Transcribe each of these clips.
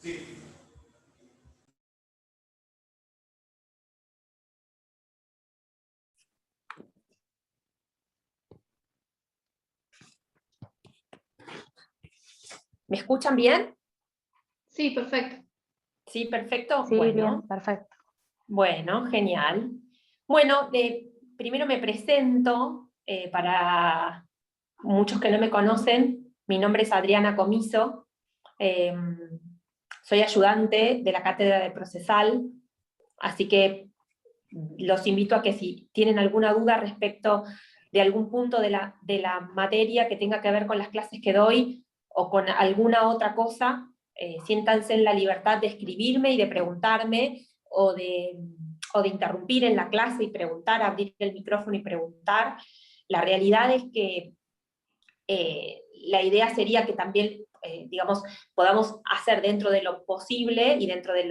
¿Me escuchan bien? Sí, perfecto. Sí, perfecto. Sí, bueno. bien, perfecto. Bueno, genial. Bueno, primero me presento, para muchos que no me conocen, mi nombre es Adriana Comiso, soy ayudante de la Cátedra de Procesal, así que los invito a que si tienen alguna duda respecto de algún punto de la materia que tenga que ver con las clases que doy, o con alguna otra cosa, siéntanse en la libertad de escribirme y de preguntarme, o de interrumpir en la clase y preguntar, abrir el micrófono y preguntar. La realidad es que la idea sería que también, digamos, podamos hacer dentro de lo posible y dentro de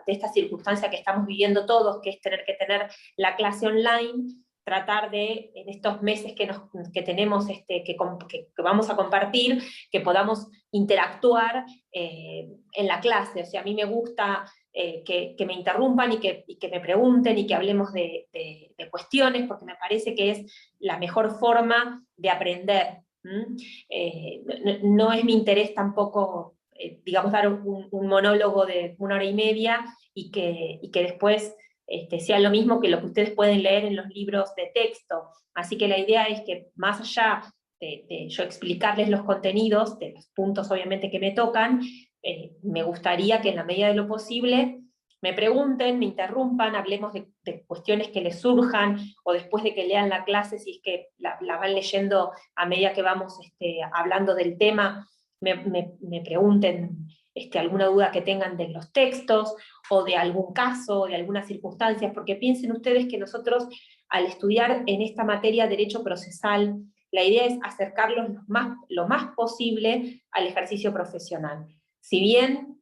esta circunstancia que estamos viviendo todos, que es tener que tener la clase online, tratar de, en estos meses que tenemos, que vamos a compartir, que podamos interactuar en la clase. O sea, a mí me gusta que me interrumpan y que me pregunten y que hablemos de cuestiones, porque me parece que es la mejor forma de aprender. No es mi interés tampoco, digamos, dar un monólogo de 1 hora y media y que después sea lo mismo que lo que ustedes pueden leer en los libros de texto. Así que la idea es que, más allá de yo explicarles los contenidos, de los puntos obviamente que me tocan, me gustaría que en la medida de lo posible me pregunten, me interrumpan, hablemos de cuestiones que les surjan, o después de que lean la clase, si es que la van leyendo a medida que vamos hablando del tema, me pregunten alguna duda que tengan de los textos, o de algún caso, o de algunas circunstancias, porque piensen ustedes que nosotros, al estudiar en esta materia derecho procesal, la idea es acercarlos lo más posible al ejercicio profesional. Si bien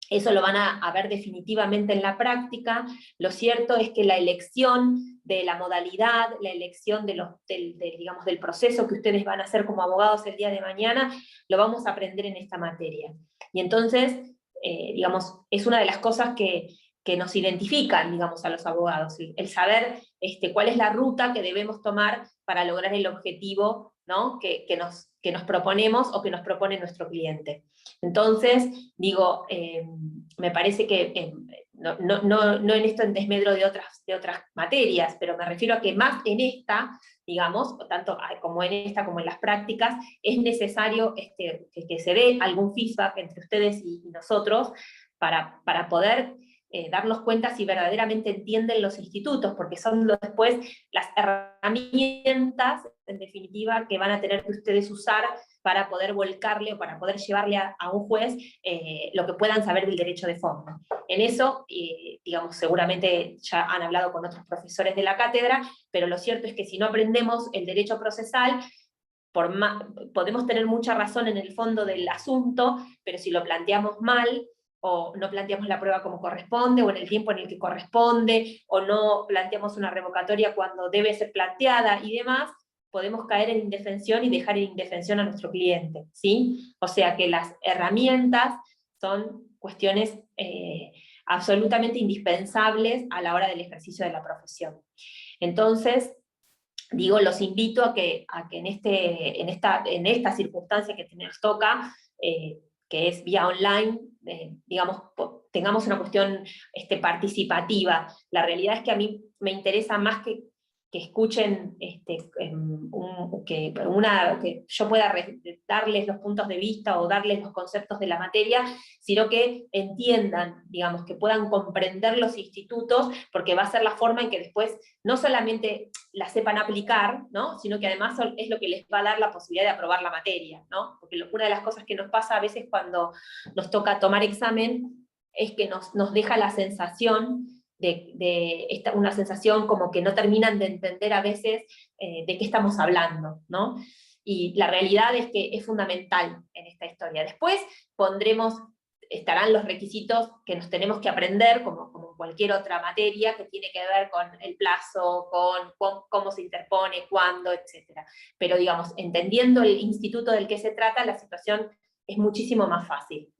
eso lo van a ver definitivamente en la práctica, lo cierto es que la elección de la modalidad, la elección digamos, del proceso que ustedes van a hacer como abogados el día de mañana, lo vamos a aprender en esta materia. Y entonces, digamos, es una de las cosas que nos identifican, digamos, a los abogados, el saber cuál es la ruta que debemos tomar para lograr el objetivo, ¿no?, que nos proponemos, o que nos propone nuestro cliente. Entonces, digo, me parece que, no en esto en desmedro de otras materias, pero me refiero a que más en esta, digamos, tanto como en esta como en las prácticas, es necesario que se dé algún feedback entre ustedes y nosotros para poder darnos cuenta si verdaderamente entienden los institutos, porque son después las herramientas, en definitiva, que van a tener que ustedes usar para poder volcarle o para poder llevarle a un juez lo que puedan saber del derecho de fondo. En eso, digamos, seguramente ya han hablado con otros profesores de la cátedra, pero lo cierto es que si no aprendemos el derecho procesal, podemos tener mucha razón en el fondo del asunto, pero si lo planteamos mal, o no planteamos la prueba como corresponde, o en el tiempo en el que corresponde, o no planteamos una revocatoria cuando debe ser planteada y demás, podemos caer en indefensión y dejar en indefensión a nuestro cliente, ¿sí? O sea que las herramientas son cuestiones absolutamente indispensables a la hora del ejercicio de la profesión. Entonces, digo, los invito a que en esta circunstancia que nos toca, que es vía online, digamos, tengamos una cuestión participativa. La realidad es que a mí me interesa más que escuchen, que yo pueda darles los puntos de vista o darles los conceptos de la materia, sino que entiendan, digamos, que puedan comprender los institutos, porque va a ser la forma en que después no solamente la sepan aplicar, ¿no?, sino que además es lo que les va a dar la posibilidad de aprobar la materia, ¿no? Porque una de las cosas que nos pasa a veces cuando nos toca tomar examen es que nos deja la sensación una sensación como que no terminan de entender a veces de qué estamos hablando, ¿no? Y la realidad es que es fundamental en esta historia. Después estarán los requisitos que nos tenemos que aprender, como cualquier otra materia, que tiene que ver con el plazo, con cómo se interpone, cuándo, etc. Pero, digamos, entendiendo el instituto del que se trata, la situación es muchísimo más fácil.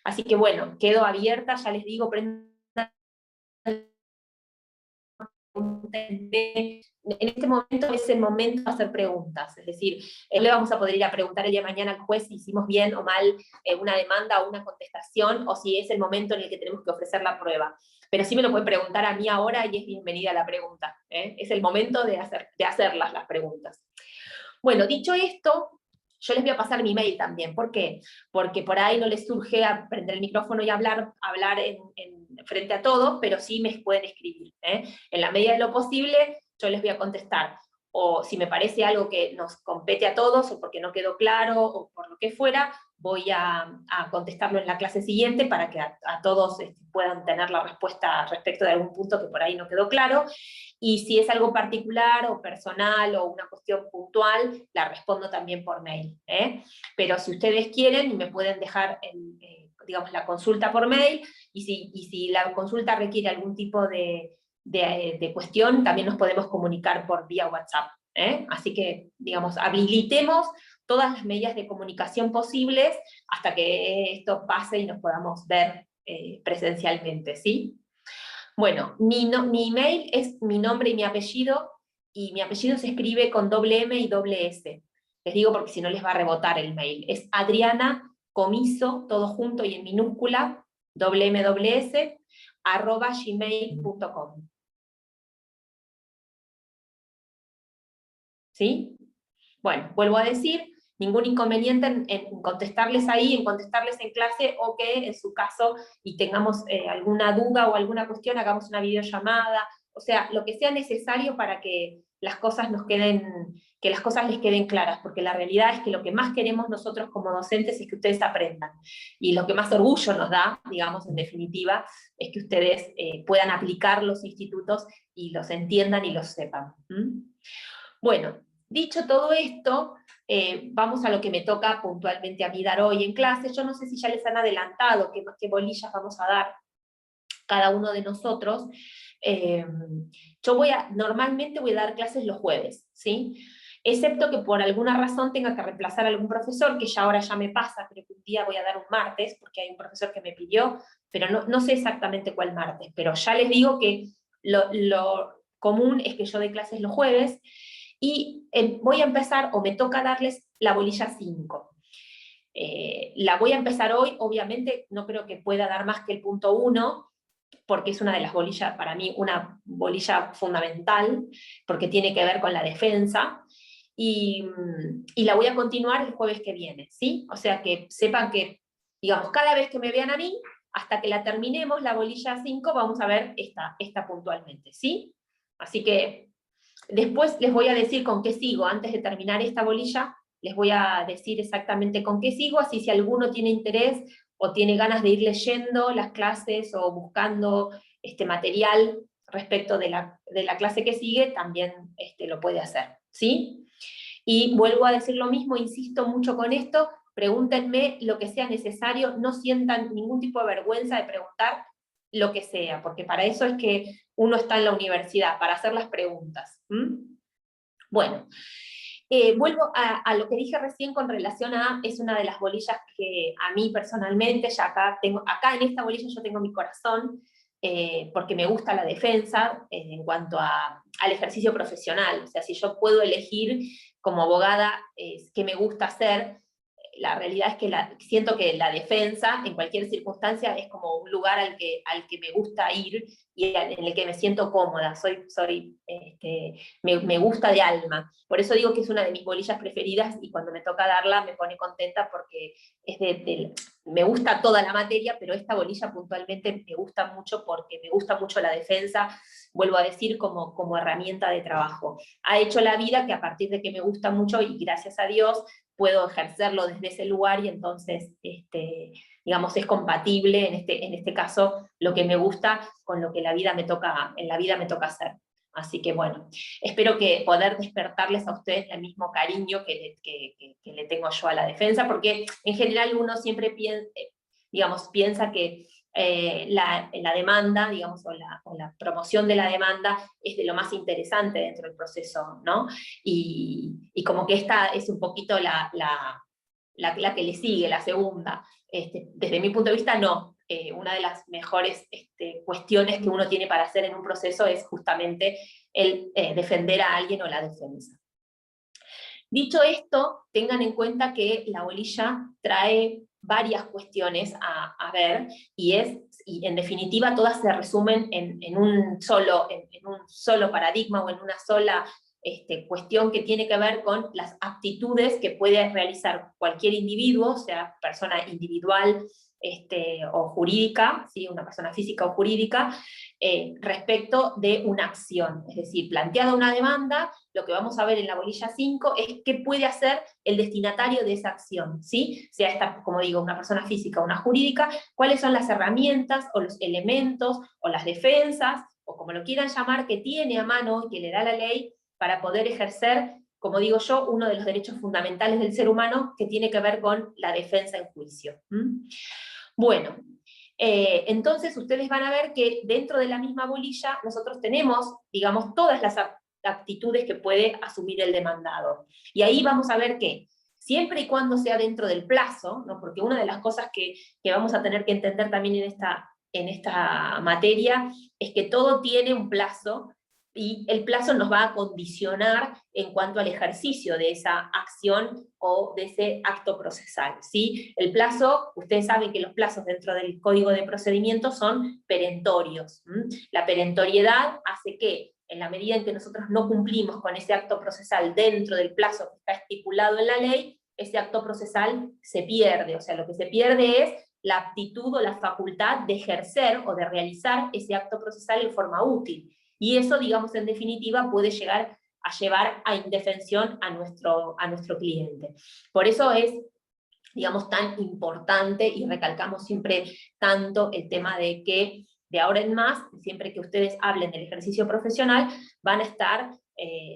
Así que bueno, quedo abierta, ya les digo, en este momento es el momento de hacer preguntas, es decir, no le vamos a poder ir a preguntar el día de mañana al juez si hicimos bien o mal una demanda o una contestación, o si es el momento en el que tenemos que ofrecer la prueba. Pero sí me lo puede preguntar a mí ahora y es bienvenida la pregunta. Es el momento de hacerlas las preguntas. Bueno, dicho esto, yo les voy a pasar mi mail también. ¿Por qué? Porque por ahí no les surge a prender el micrófono y hablar frente a todos, pero sí me pueden escribir. En la medida de lo posible, yo les voy a contestar. O si me parece algo que nos compete a todos, o porque no quedó claro, o por lo que fuera, voy a contestarlo en la clase siguiente para que a todos puedan tener la respuesta respecto de algún punto que por ahí no quedó claro. Y si es algo particular o personal o una cuestión puntual, la respondo también por mail. Pero si ustedes quieren, me pueden dejar digamos, la consulta por mail, y si la consulta requiere algún tipo de cuestión, también nos podemos comunicar por vía WhatsApp. Así que, digamos, habilitemos todas las medidas de comunicación posibles hasta que esto pase y nos podamos ver presencialmente, ¿sí? Bueno, mi email es mi nombre y mi apellido se escribe con doble M y doble S. Les digo porque si no les va a rebotar el mail. Es Adriana Comiso, todo junto y en minúscula, doble M, doble S, @gmail.com. ¿Sí? Bueno, vuelvo a decir, ningún inconveniente en contestarles ahí, en contestarles en clase, o que en su caso, y tengamos alguna duda o alguna cuestión, hagamos una videollamada, o sea, lo que sea necesario para que las cosas que las cosas les queden claras, porque la realidad es que lo que más queremos nosotros como docentes es que ustedes aprendan, y lo que más orgullo nos da, digamos, en definitiva, es que ustedes puedan aplicar los institutos y los entiendan y los sepan. Bueno, dicho todo esto, vamos a lo que me toca puntualmente a mí dar hoy en clase. Yo no sé si ya les han adelantado qué bolillas vamos a dar cada uno de nosotros. Normalmente voy a dar clases los jueves, ¿sí? Excepto que por alguna razón tenga que reemplazar a algún profesor, que ya ahora ya me pasa, creo que un día voy a dar un martes, porque hay un profesor que me pidió, pero no sé exactamente cuál martes, pero ya les digo que lo común es que yo dé clases los jueves, y voy a empezar, o me toca darles la bolilla 5. La voy a empezar hoy, obviamente no creo que pueda dar más que el punto 1, porque es una de las bolillas, para mí, una bolilla fundamental, porque tiene que ver con la defensa, y la voy a continuar el jueves que viene, ¿sí? O sea que sepan que, digamos, cada vez que me vean a mí, hasta que la terminemos, la bolilla 5, vamos a ver esta puntualmente, ¿sí? Así que después les voy a decir con qué sigo, antes de terminar esta bolilla, les voy a decir exactamente con qué sigo, así si alguno tiene interés o tiene ganas de ir leyendo las clases o buscando material respecto de la clase que sigue, también lo puede hacer, ¿sí? Y vuelvo a decir lo mismo, insisto mucho con esto, pregúntenme lo que sea necesario, no sientan ningún tipo de vergüenza de preguntar lo que sea, porque para eso es que uno está en la universidad, para hacer las preguntas. Bueno, vuelvo a lo que dije recién con relación es una de las bolillas que a mí personalmente, ya acá en esta bolilla yo tengo mi corazón, porque me gusta la defensa en cuanto al ejercicio profesional. O sea, si yo puedo elegir como abogada qué me gusta hacer, la realidad es que siento que la defensa, en cualquier circunstancia, es como un lugar al que me gusta ir y en el que me siento cómoda, me gusta de alma. Por eso digo que es una de mis bolillas preferidas, y cuando me toca darla me pone contenta, porque me gusta toda la materia, pero esta bolilla puntualmente me gusta mucho porque me gusta mucho la defensa, vuelvo a decir, como herramienta de trabajo. Ha hecho la vida que a partir de que me gusta mucho, y gracias a Dios, puedo ejercerlo desde ese lugar, y entonces, digamos, es compatible en este caso lo que me gusta con lo que en la vida me toca hacer. Así que bueno, espero que poder despertarles a ustedes el mismo cariño que le tengo yo a la defensa, porque en general uno siempre piensa que la demanda, digamos, o la promoción de la demanda es de lo más interesante dentro del proceso, ¿no? Y como que esta es un poquito la que le sigue, la segunda. Desde mi punto de vista, no. Una de las mejores cuestiones que uno tiene para hacer en un proceso es justamente el defender a alguien o la defensa. Dicho esto, tengan en cuenta que la bolilla trae varias cuestiones a ver, y en definitiva todas se resumen en un solo paradigma o en una sola cuestión que tiene que ver con las aptitudes que puede realizar cualquier individuo, sea persona individual o jurídica, ¿sí? Una persona física o jurídica, respecto de una acción. Es decir, planteada una demanda, lo que vamos a ver en la bolilla 5 es qué puede hacer el destinatario de esa acción, ¿sí? Sea esta, como digo, una persona física o una jurídica, cuáles son las herramientas o los elementos o las defensas, o como lo quieran llamar, que tiene a mano y que le da la ley para poder ejercer, como digo yo, uno de los derechos fundamentales del ser humano que tiene que ver con la defensa en juicio. Bueno, entonces ustedes van a ver que dentro de la misma bolilla nosotros tenemos, digamos, todas las actitudes que puede asumir el demandado. Y ahí vamos a ver que, siempre y cuando sea dentro del plazo, ¿no? Porque una de las cosas que vamos a tener que entender también en esta materia es que todo tiene un plazo, y el plazo nos va a condicionar en cuanto al ejercicio de esa acción o de ese acto procesal, ¿sí? El plazo, ustedes saben que los plazos dentro del Código de Procedimientos son perentorios. La perentoriedad hace que, en la medida en que nosotros no cumplimos con ese acto procesal dentro del plazo que está estipulado en la ley, ese acto procesal se pierde, o sea, lo que se pierde es la aptitud o la facultad de ejercer o de realizar ese acto procesal en forma útil. Y eso, digamos, en definitiva, puede llegar a llevar a indefensión a nuestro cliente. Por eso es, digamos, tan importante, y recalcamos siempre tanto el tema de que de ahora en más, siempre que ustedes hablen del ejercicio profesional, van a estar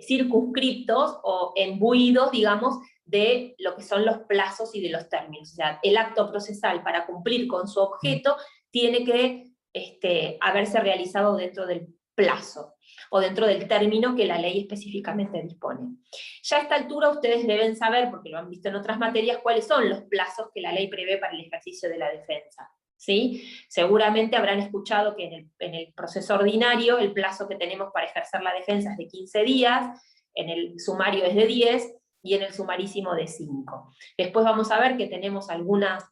circunscriptos o imbuidos, digamos, de lo que son los plazos y de los términos. O sea, el acto procesal para cumplir con su objeto tiene que haberse realizado dentro del plazo o dentro del término que la ley específicamente dispone. Ya a esta altura ustedes deben saber, porque lo han visto en otras materias, cuáles son los plazos que la ley prevé para el ejercicio de la defensa, ¿sí? Seguramente habrán escuchado que en el proceso ordinario el plazo que tenemos para ejercer la defensa es de 15 días, en el sumario es de 10 y en el sumarísimo de 5. Después vamos a ver que tenemos algunas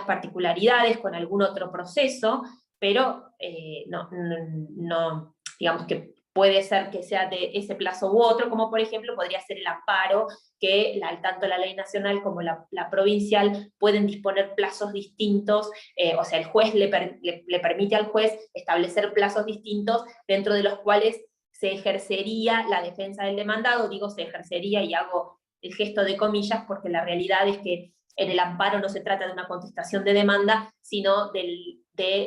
particularidades con algún otro proceso, pero no, digamos que puede ser que sea de ese plazo u otro, como por ejemplo podría ser el amparo, que tanto la ley nacional como la provincial pueden disponer plazos distintos, o sea, el juez le permite al juez establecer plazos distintos dentro de los cuales se ejercería la defensa del demandado. Digo se ejercería y hago el gesto de comillas porque la realidad es que en el amparo no se trata de una contestación de demanda, sino de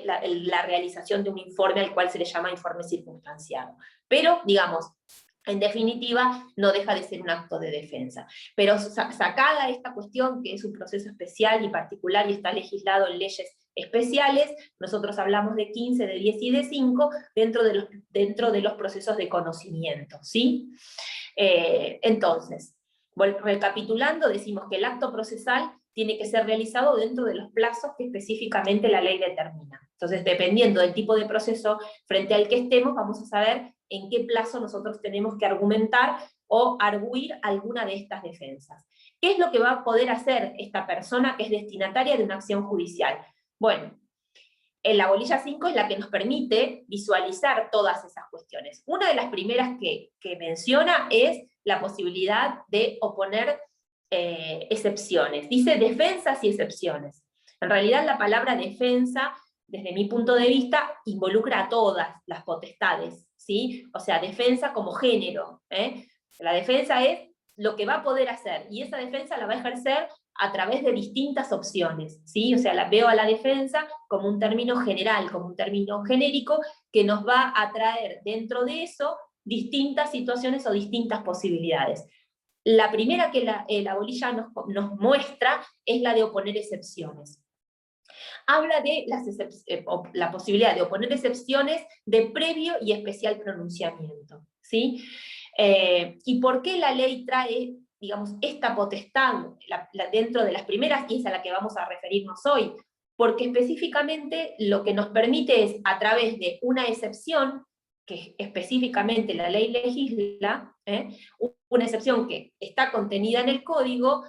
la realización de un informe al cual se le llama informe circunstanciado. Pero, digamos, en definitiva, no deja de ser un acto de defensa. Pero sacada esta cuestión, que es un proceso especial y particular y está legislado en leyes especiales, nosotros hablamos de 15, de 10 y de 5 dentro de los procesos de conocimiento, ¿sí? Entonces, recapitulando, decimos que el acto procesal tiene que ser realizado dentro de los plazos que específicamente la ley determina. Entonces, dependiendo del tipo de proceso frente al que estemos, vamos a saber en qué plazo nosotros tenemos que argumentar o arguir alguna de estas defensas. ¿Qué es lo que va a poder hacer esta persona que es destinataria de una acción judicial? Bueno, en la bolilla 5 es la que nos permite visualizar todas esas cuestiones. Una de las primeras que menciona es la posibilidad de oponer excepciones. Dice defensas y excepciones. En realidad la palabra defensa, desde mi punto de vista, involucra a todas las potestades, ¿sí? O sea, defensa como género, ¿eh? La defensa es lo que va a poder hacer, y esa defensa la va a ejercer a través de distintas opciones, ¿sí? O sea, veo a la defensa como un término general, como un término genérico, que nos va a traer dentro de eso distintas situaciones o distintas posibilidades. La primera que la bolilla nos muestra es la de oponer excepciones. Habla de la posibilidad de oponer excepciones de previo y especial pronunciamiento, ¿sí? ¿Y por qué la ley trae, digamos, esta potestad dentro de las primeras, y es a la que vamos a referirnos hoy, porque específicamente lo que nos permite es, a través de una excepción, que específicamente la ley legisla, una excepción que está contenida en el código,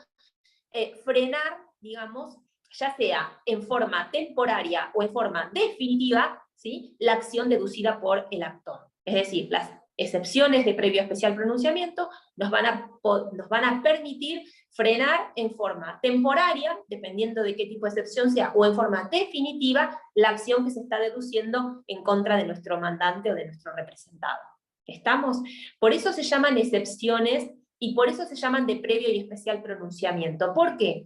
frenar, digamos, ya sea en forma temporaria o en forma definitiva, ¿sí?, la acción deducida por el actor. Es decir, las excepciones de previo especial pronunciamiento nos van a permitir frenar en forma temporaria, dependiendo de qué tipo de excepción sea, o en forma definitiva, la acción que se está deduciendo en contra de nuestro mandante o de nuestro representado. ¿Estamos? Por eso se llaman excepciones y por eso se llaman de previo y especial pronunciamiento. ¿Por qué?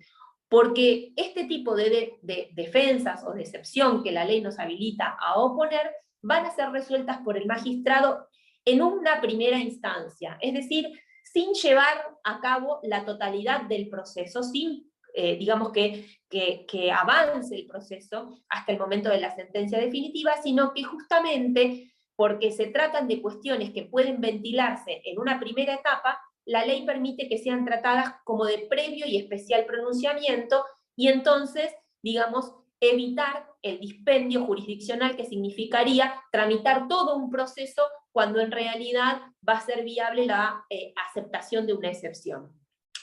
Porque este tipo de defensas o de excepción que la ley nos habilita a oponer van a ser resueltas por el magistrado en una primera instancia, es decir, sin llevar a cabo la totalidad del proceso, sin, digamos, que avance el proceso hasta el momento de la sentencia definitiva, sino que justamente porque se tratan de cuestiones que pueden ventilarse en una primera etapa, la ley permite que sean tratadas como de previo y especial pronunciamiento, y entonces, digamos, evitar el dispendio jurisdiccional que significaría tramitar todo un proceso cuando en realidad va a ser viable la aceptación de una excepción.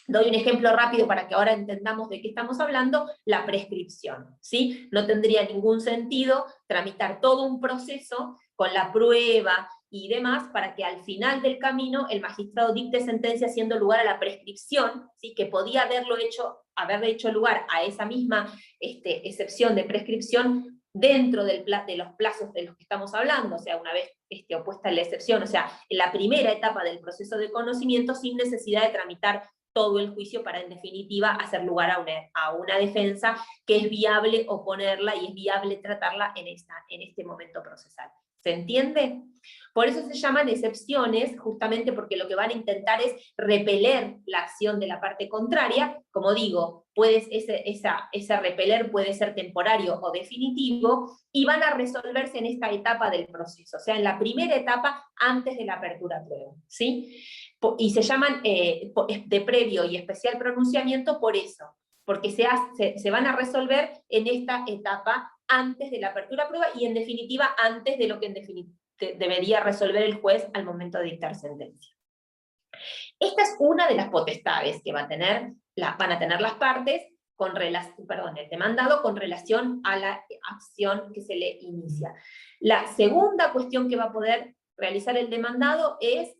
Doy un ejemplo rápido para que ahora entendamos de qué estamos hablando: la prescripción, ¿sí? No tendría ningún sentido tramitar todo un proceso con la prueba y demás, para que al final del camino el magistrado dicte sentencia haciendo lugar a la prescripción, ¿sí?, que podía haberle hecho lugar a esa misma excepción de prescripción dentro de los plazos de los que estamos hablando, o sea, una vez opuesta la excepción, o sea, en la primera etapa del proceso de conocimiento, sin necesidad de tramitar todo el juicio para, en definitiva, hacer lugar a una defensa que es viable oponerla y es viable tratarla en este momento procesal. ¿Se entiende? Por eso se llaman excepciones, justamente porque lo que van a intentar es repeler la acción de la parte contraria. Como digo, ese repeler puede ser temporario o definitivo, y van a resolverse en esta etapa del proceso, o sea, en la primera etapa antes de la apertura a prueba, ¿sí? Y se llaman de previo y especial pronunciamiento por eso, porque se van a resolver en esta etapa antes de la apertura a prueba y, en definitiva, antes de lo que debería resolver el juez al momento de dictar sentencia. Esta es una de las potestades que van a tener las partes el demandado con relación a la acción que se le inicia. La segunda cuestión que va a poder realizar el demandado es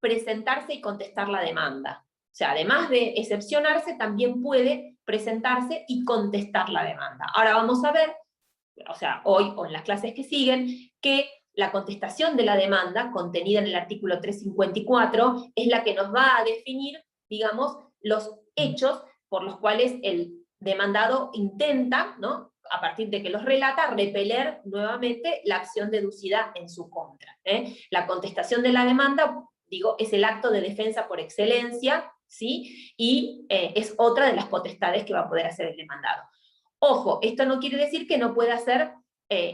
presentarse y contestar la demanda. O sea, además de excepcionarse, también puede presentarse y contestar la demanda. Ahora vamos a ver, o sea, hoy o en las clases que siguen, que la contestación de la demanda, contenida en el artículo 354, es la que nos va a definir, digamos, los hechos por los cuales el demandado intenta, ¿no?, a partir de que los relata, repeler nuevamente la acción deducida en su contra. La contestación de la demanda, digo, es el acto de defensa por excelencia, ¿sí? Y es otra de las potestades que va a poder hacer el demandado. Ojo, esto no quiere decir que no pueda hacer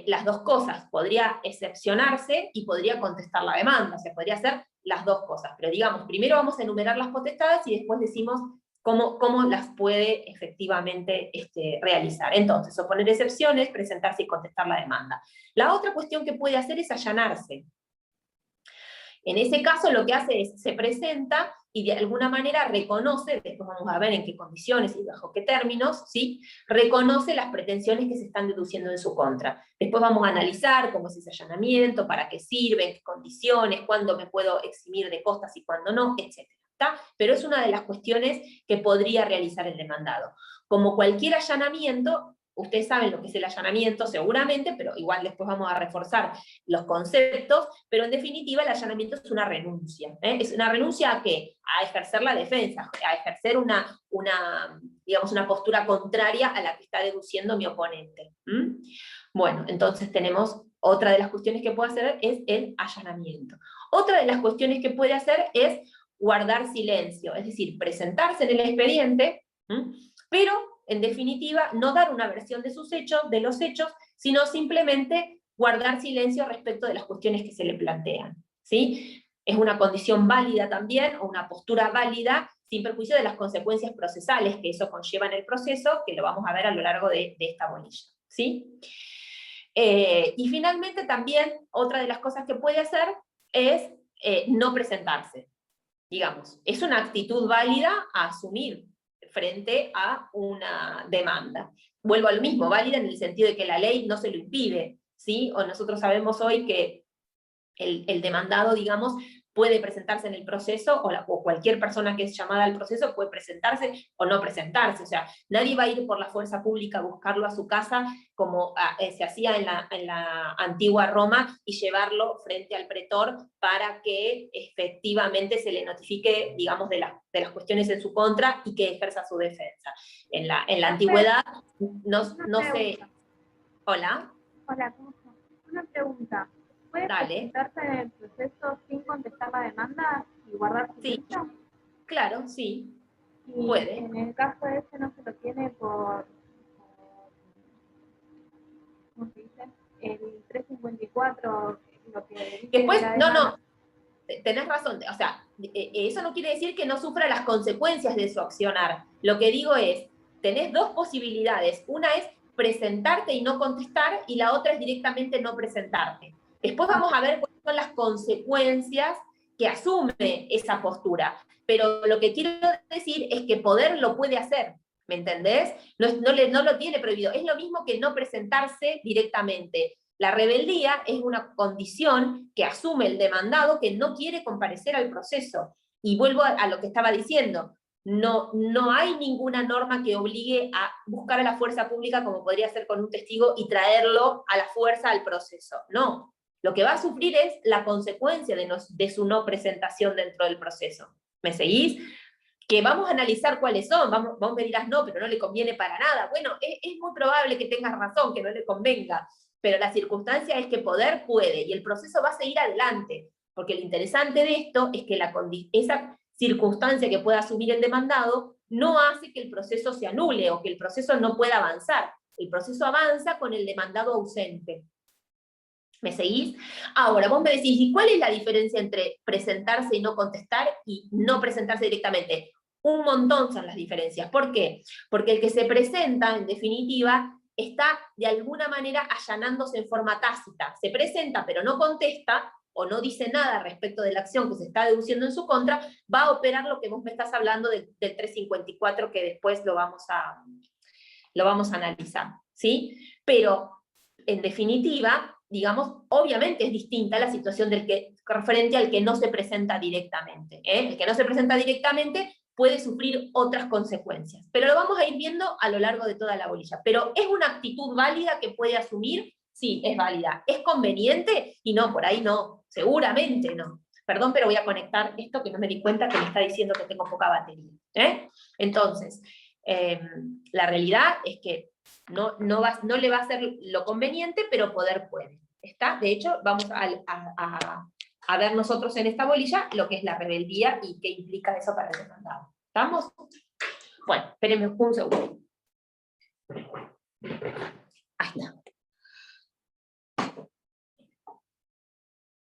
las dos cosas. Podría excepcionarse y podría contestar la demanda, o sea, podría hacer las dos cosas. Pero digamos, primero vamos a enumerar las potestades y después decimos cómo las puede efectivamente realizar. Entonces, oponer excepciones, presentarse y contestar la demanda. La otra cuestión que puede hacer es allanarse. En ese caso lo que hace es, se presenta y de alguna manera reconoce, después vamos a ver en qué condiciones y bajo qué términos, ¿sí?, reconoce las pretensiones que se están deduciendo en su contra. Después vamos a analizar cómo es ese allanamiento, para qué sirve, en qué condiciones, cuándo me puedo eximir de costas y cuándo no, etc. Pero es una de las cuestiones que podría realizar el demandado. Como cualquier allanamiento, ustedes saben lo que es el allanamiento seguramente, pero igual después vamos a reforzar los conceptos, pero en definitiva el allanamiento es una renuncia. ¿Es una renuncia a qué? A ejercer la defensa, a ejercer digamos, una postura contraria a la que está deduciendo mi oponente. Bueno, entonces tenemos otra de las cuestiones que puede hacer es el allanamiento. Otra de las cuestiones que puede hacer es guardar silencio, es decir, presentarse en el expediente, pero en definitiva no dar una versión de los hechos, sino simplemente guardar silencio respecto de las cuestiones que se le plantean, ¿sí? Es una condición válida también, o una postura válida, sin perjuicio de las consecuencias procesales que eso conlleva en el proceso, que lo vamos a ver a lo largo de esta bolilla, ¿sí? Y finalmente también, otra de las cosas que puede hacer es no presentarse. Digamos, es una actitud válida a asumir frente a una demanda. Vuelvo a lo mismo, válida en el sentido de que la ley no se lo impide, ¿sí? O nosotros sabemos hoy que el demandado, digamos, puede presentarse en el proceso, o cualquier persona que es llamada al proceso puede presentarse o no presentarse. O sea, nadie va a ir por la fuerza pública a buscarlo a su casa como se hacía en la antigua Roma, y llevarlo frente al pretor para que efectivamente se le notifique, digamos, de las cuestiones en su contra y que ejerza su defensa. En la antigüedad no se... Hola. Hola, ¿cómo estás? Una pregunta. ¿Puede Dale. presentarse en el proceso sin contestar la demanda y guardar Sí, silencio? claro, sí, Y puede. en el caso de ese no se lo tiene ¿cómo se dice? El 354, lo que dice Después, la no, demanda. tenés razón, o sea, eso no quiere decir que no sufra las consecuencias de su accionar. Lo que digo es, tenés dos posibilidades. Una es presentarte y no contestar, y la otra es directamente no presentarte. Después vamos a ver cuáles son las consecuencias que asume esa postura. Pero lo que quiero decir es que poder lo puede hacer, ¿me entendés? No lo tiene prohibido. Es lo mismo que no presentarse directamente. La rebeldía es una condición que asume el demandado que no quiere comparecer al proceso. Y vuelvo a lo que estaba diciendo. No hay ninguna norma que obligue a buscar a la fuerza pública, como podría ser con un testigo, y traerlo a la fuerza al proceso. No. Lo que va a sufrir es la consecuencia de su no presentación dentro del proceso. ¿Me seguís? Que vamos a analizar cuáles son. Vos me dirás, no, pero no le conviene para nada. Bueno, es muy probable que tengas razón, que no le convenga, pero la circunstancia es que poder puede, y el proceso va a seguir adelante, porque lo interesante de esto es que esa circunstancia que pueda asumir el demandado no hace que el proceso se anule o que el proceso no pueda avanzar. El proceso avanza con el demandado ausente. ¿Me seguís? Ahora, vos me decís, ¿y cuál es la diferencia entre presentarse y no contestar y no presentarse directamente? Un montón son las diferencias. ¿Por qué? Porque el que se presenta, en definitiva, está de alguna manera allanándose en forma tácita. Se presenta pero no contesta o no dice nada respecto de la acción que se está deduciendo en su contra, va a operar lo que vos me estás hablando del 354, que después lo vamos a analizar, ¿sí? Pero, en definitiva, digamos, obviamente es distinta la situación frente al que no se presenta directamente. El que no se presenta directamente puede sufrir otras consecuencias, pero lo vamos a ir viendo a lo largo de toda la bolilla. Pero ¿es una actitud válida que puede asumir? Sí, es válida. ¿Es conveniente? Y no, por ahí no, seguramente no. Perdón, pero voy a conectar esto que no me di cuenta que me está diciendo que tengo poca batería. Entonces, la realidad es que no le va a ser lo conveniente, pero poder puede. ¿Está? De hecho, vamos a ver nosotros en esta bolilla lo que es la rebeldía y qué implica eso para el demandado. ¿Estamos? Bueno, espérenme un segundo. Ahí está.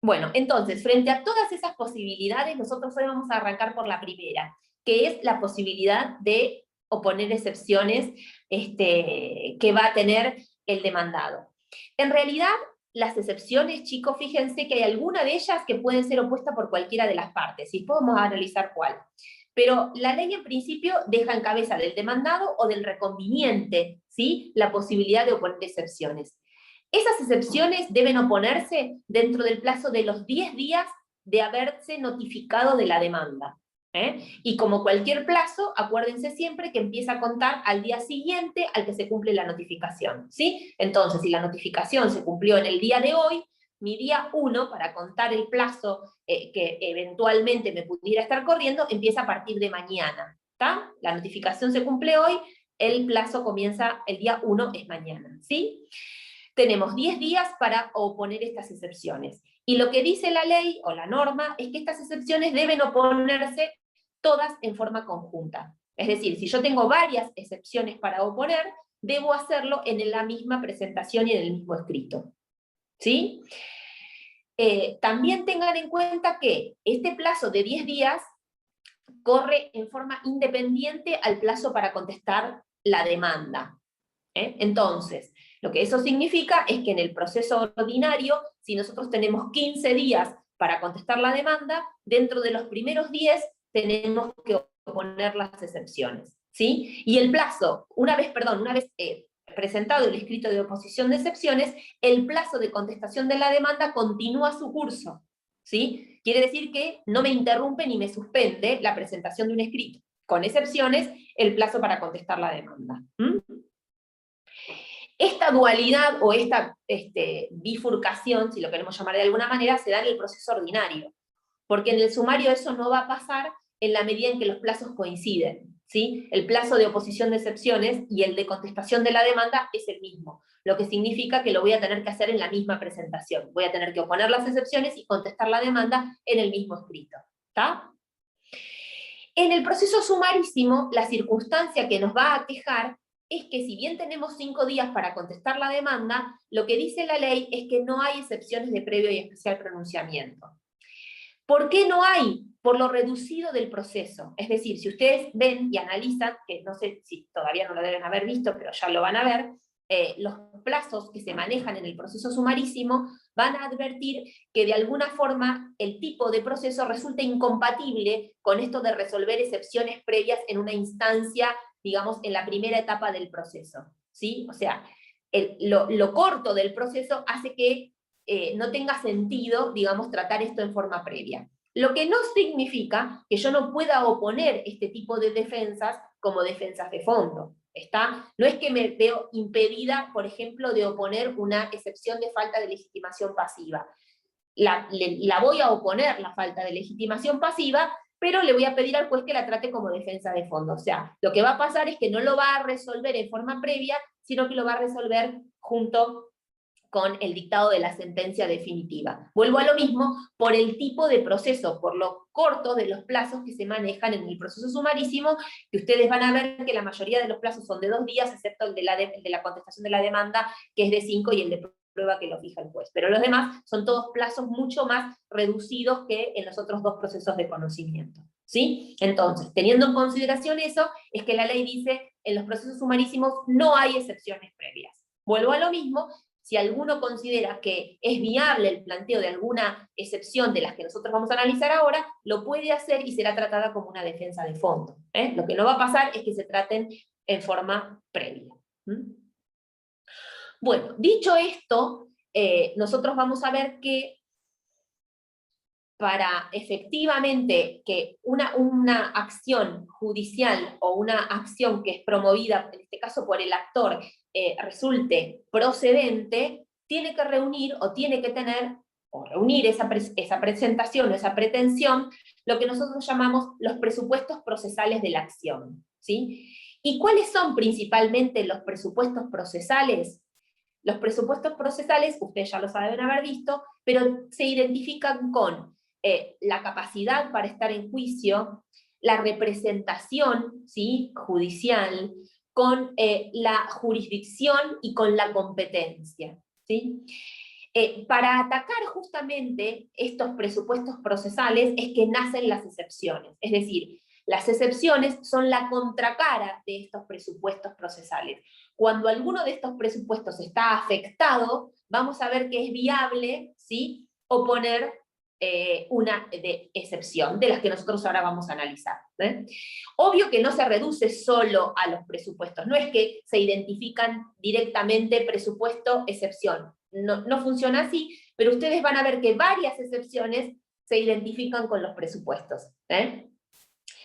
Bueno, entonces, frente a todas esas posibilidades, nosotros hoy vamos a arrancar por la primera, que es la posibilidad de oponer excepciones que va a tener el demandado. En realidad, las excepciones, chicos, fíjense que hay alguna de ellas que pueden ser opuestas por cualquiera de las partes, y podemos analizar cuál. Pero la ley en principio deja en cabeza del demandado o del reconviniente, ¿sí?, la posibilidad de oponer excepciones. Esas excepciones deben oponerse dentro del plazo de los 10 días de haberse notificado de la demanda. Y como cualquier plazo, acuérdense siempre que empieza a contar al día siguiente al que se cumple la notificación, ¿sí? Entonces, si la notificación se cumplió en el día de hoy, mi día 1, para contar el plazo que eventualmente me pudiera estar corriendo, empieza a partir de mañana, ¿está? La notificación se cumple hoy, el plazo comienza, el día 1 es mañana, ¿sí? Tenemos 10 días para oponer estas excepciones. Y lo que dice la ley o la norma es que estas excepciones deben oponerse todas en forma conjunta. Es decir, si yo tengo varias excepciones para oponer, debo hacerlo en la misma presentación y en el mismo escrito. ¿Sí? También tengan en cuenta que este plazo de 10 días corre en forma independiente al plazo para contestar la demanda. Entonces, lo que eso significa es que en el proceso ordinario, si nosotros tenemos 15 días para contestar la demanda, dentro de los primeros 10 tenemos que oponer las excepciones, ¿sí? Y el plazo, una vez presentado el escrito de oposición de excepciones, el plazo de contestación de la demanda continúa su curso, ¿sí? Quiere decir que no me interrumpe ni me suspende la presentación de un escrito. Con excepciones, el plazo para contestar la demanda. Esta dualidad o esta bifurcación, si lo queremos llamar de alguna manera, se da en el proceso ordinario, porque en el sumario eso no va a pasar en la medida en que los plazos coinciden, ¿sí? El plazo de oposición de excepciones y el de contestación de la demanda es el mismo, lo que significa que lo voy a tener que hacer en la misma presentación. Voy a tener que oponer las excepciones y contestar la demanda en el mismo escrito, ¿está? En el proceso sumarísimo, la circunstancia que nos va a aquejar es que si bien tenemos 5 días para contestar la demanda, lo que dice la ley es que no hay excepciones de previo y especial pronunciamiento. ¿Por qué no hay? Por lo reducido del proceso. Es decir, si ustedes ven y analizan, que no sé si todavía no lo deben haber visto, pero ya lo van a ver, los plazos que se manejan en el proceso sumarísimo van a advertir que de alguna forma el tipo de proceso resulta incompatible con esto de resolver excepciones previas en una instancia, digamos, en la primera etapa del proceso, ¿sí? O sea, lo corto del proceso hace que no tenga sentido, digamos, tratar esto en forma previa. Lo que no significa que yo no pueda oponer este tipo de defensas como defensas de fondo. No es que me veo impedida, por ejemplo, de oponer una excepción de falta de legitimación pasiva. La voy a oponer, la falta de legitimación pasiva, pero le voy a pedir al juez que la trate como defensa de fondo. O sea, lo que va a pasar es que no lo va a resolver en forma previa, sino que lo va a resolver junto con el dictado de la sentencia definitiva. Vuelvo a lo mismo por el tipo de proceso, por lo corto de los plazos que se manejan en el proceso sumarísimo, que ustedes van a ver que la mayoría de los plazos son de 2 días, excepto el de la contestación de la demanda, que es de 5, y el de prueba que lo fija el juez. Pero los demás son todos plazos mucho más reducidos que en los otros 2 procesos de conocimiento, ¿sí? Entonces, teniendo en consideración eso, es que la ley dice, en los procesos sumarísimos no hay excepciones previas. Vuelvo a lo mismo. Si alguno considera que es viable el planteo de alguna excepción de las que nosotros vamos a analizar ahora, lo puede hacer y será tratada como una defensa de fondo. Lo que no va a pasar es que se traten en forma previa. Bueno, dicho esto, nosotros vamos a ver que para efectivamente que una acción judicial o una acción que es promovida, en este caso por el actor, resulte procedente, tiene que reunir o tiene que tener, o reunir esa presentación o esa pretensión, lo que nosotros llamamos los presupuestos procesales de la acción, ¿sí? ¿Y cuáles son principalmente los presupuestos procesales? Los presupuestos procesales, ustedes ya los deben haber visto, pero se identifican con la capacidad para estar en juicio, la representación, ¿sí?, judicial, con la jurisdicción y con la competencia, ¿sí? Para atacar justamente estos presupuestos procesales es que nacen las excepciones, es decir, las excepciones son la contracara de estos presupuestos procesales. Cuando alguno de estos presupuestos está afectado, vamos a ver que es viable, ¿sí?, oponer una excepción, de las que nosotros ahora vamos a analizar. Obvio que no se reduce solo a los presupuestos, no es que se identifican directamente presupuesto, excepción. No funciona así, pero ustedes van a ver que varias excepciones se identifican con los presupuestos.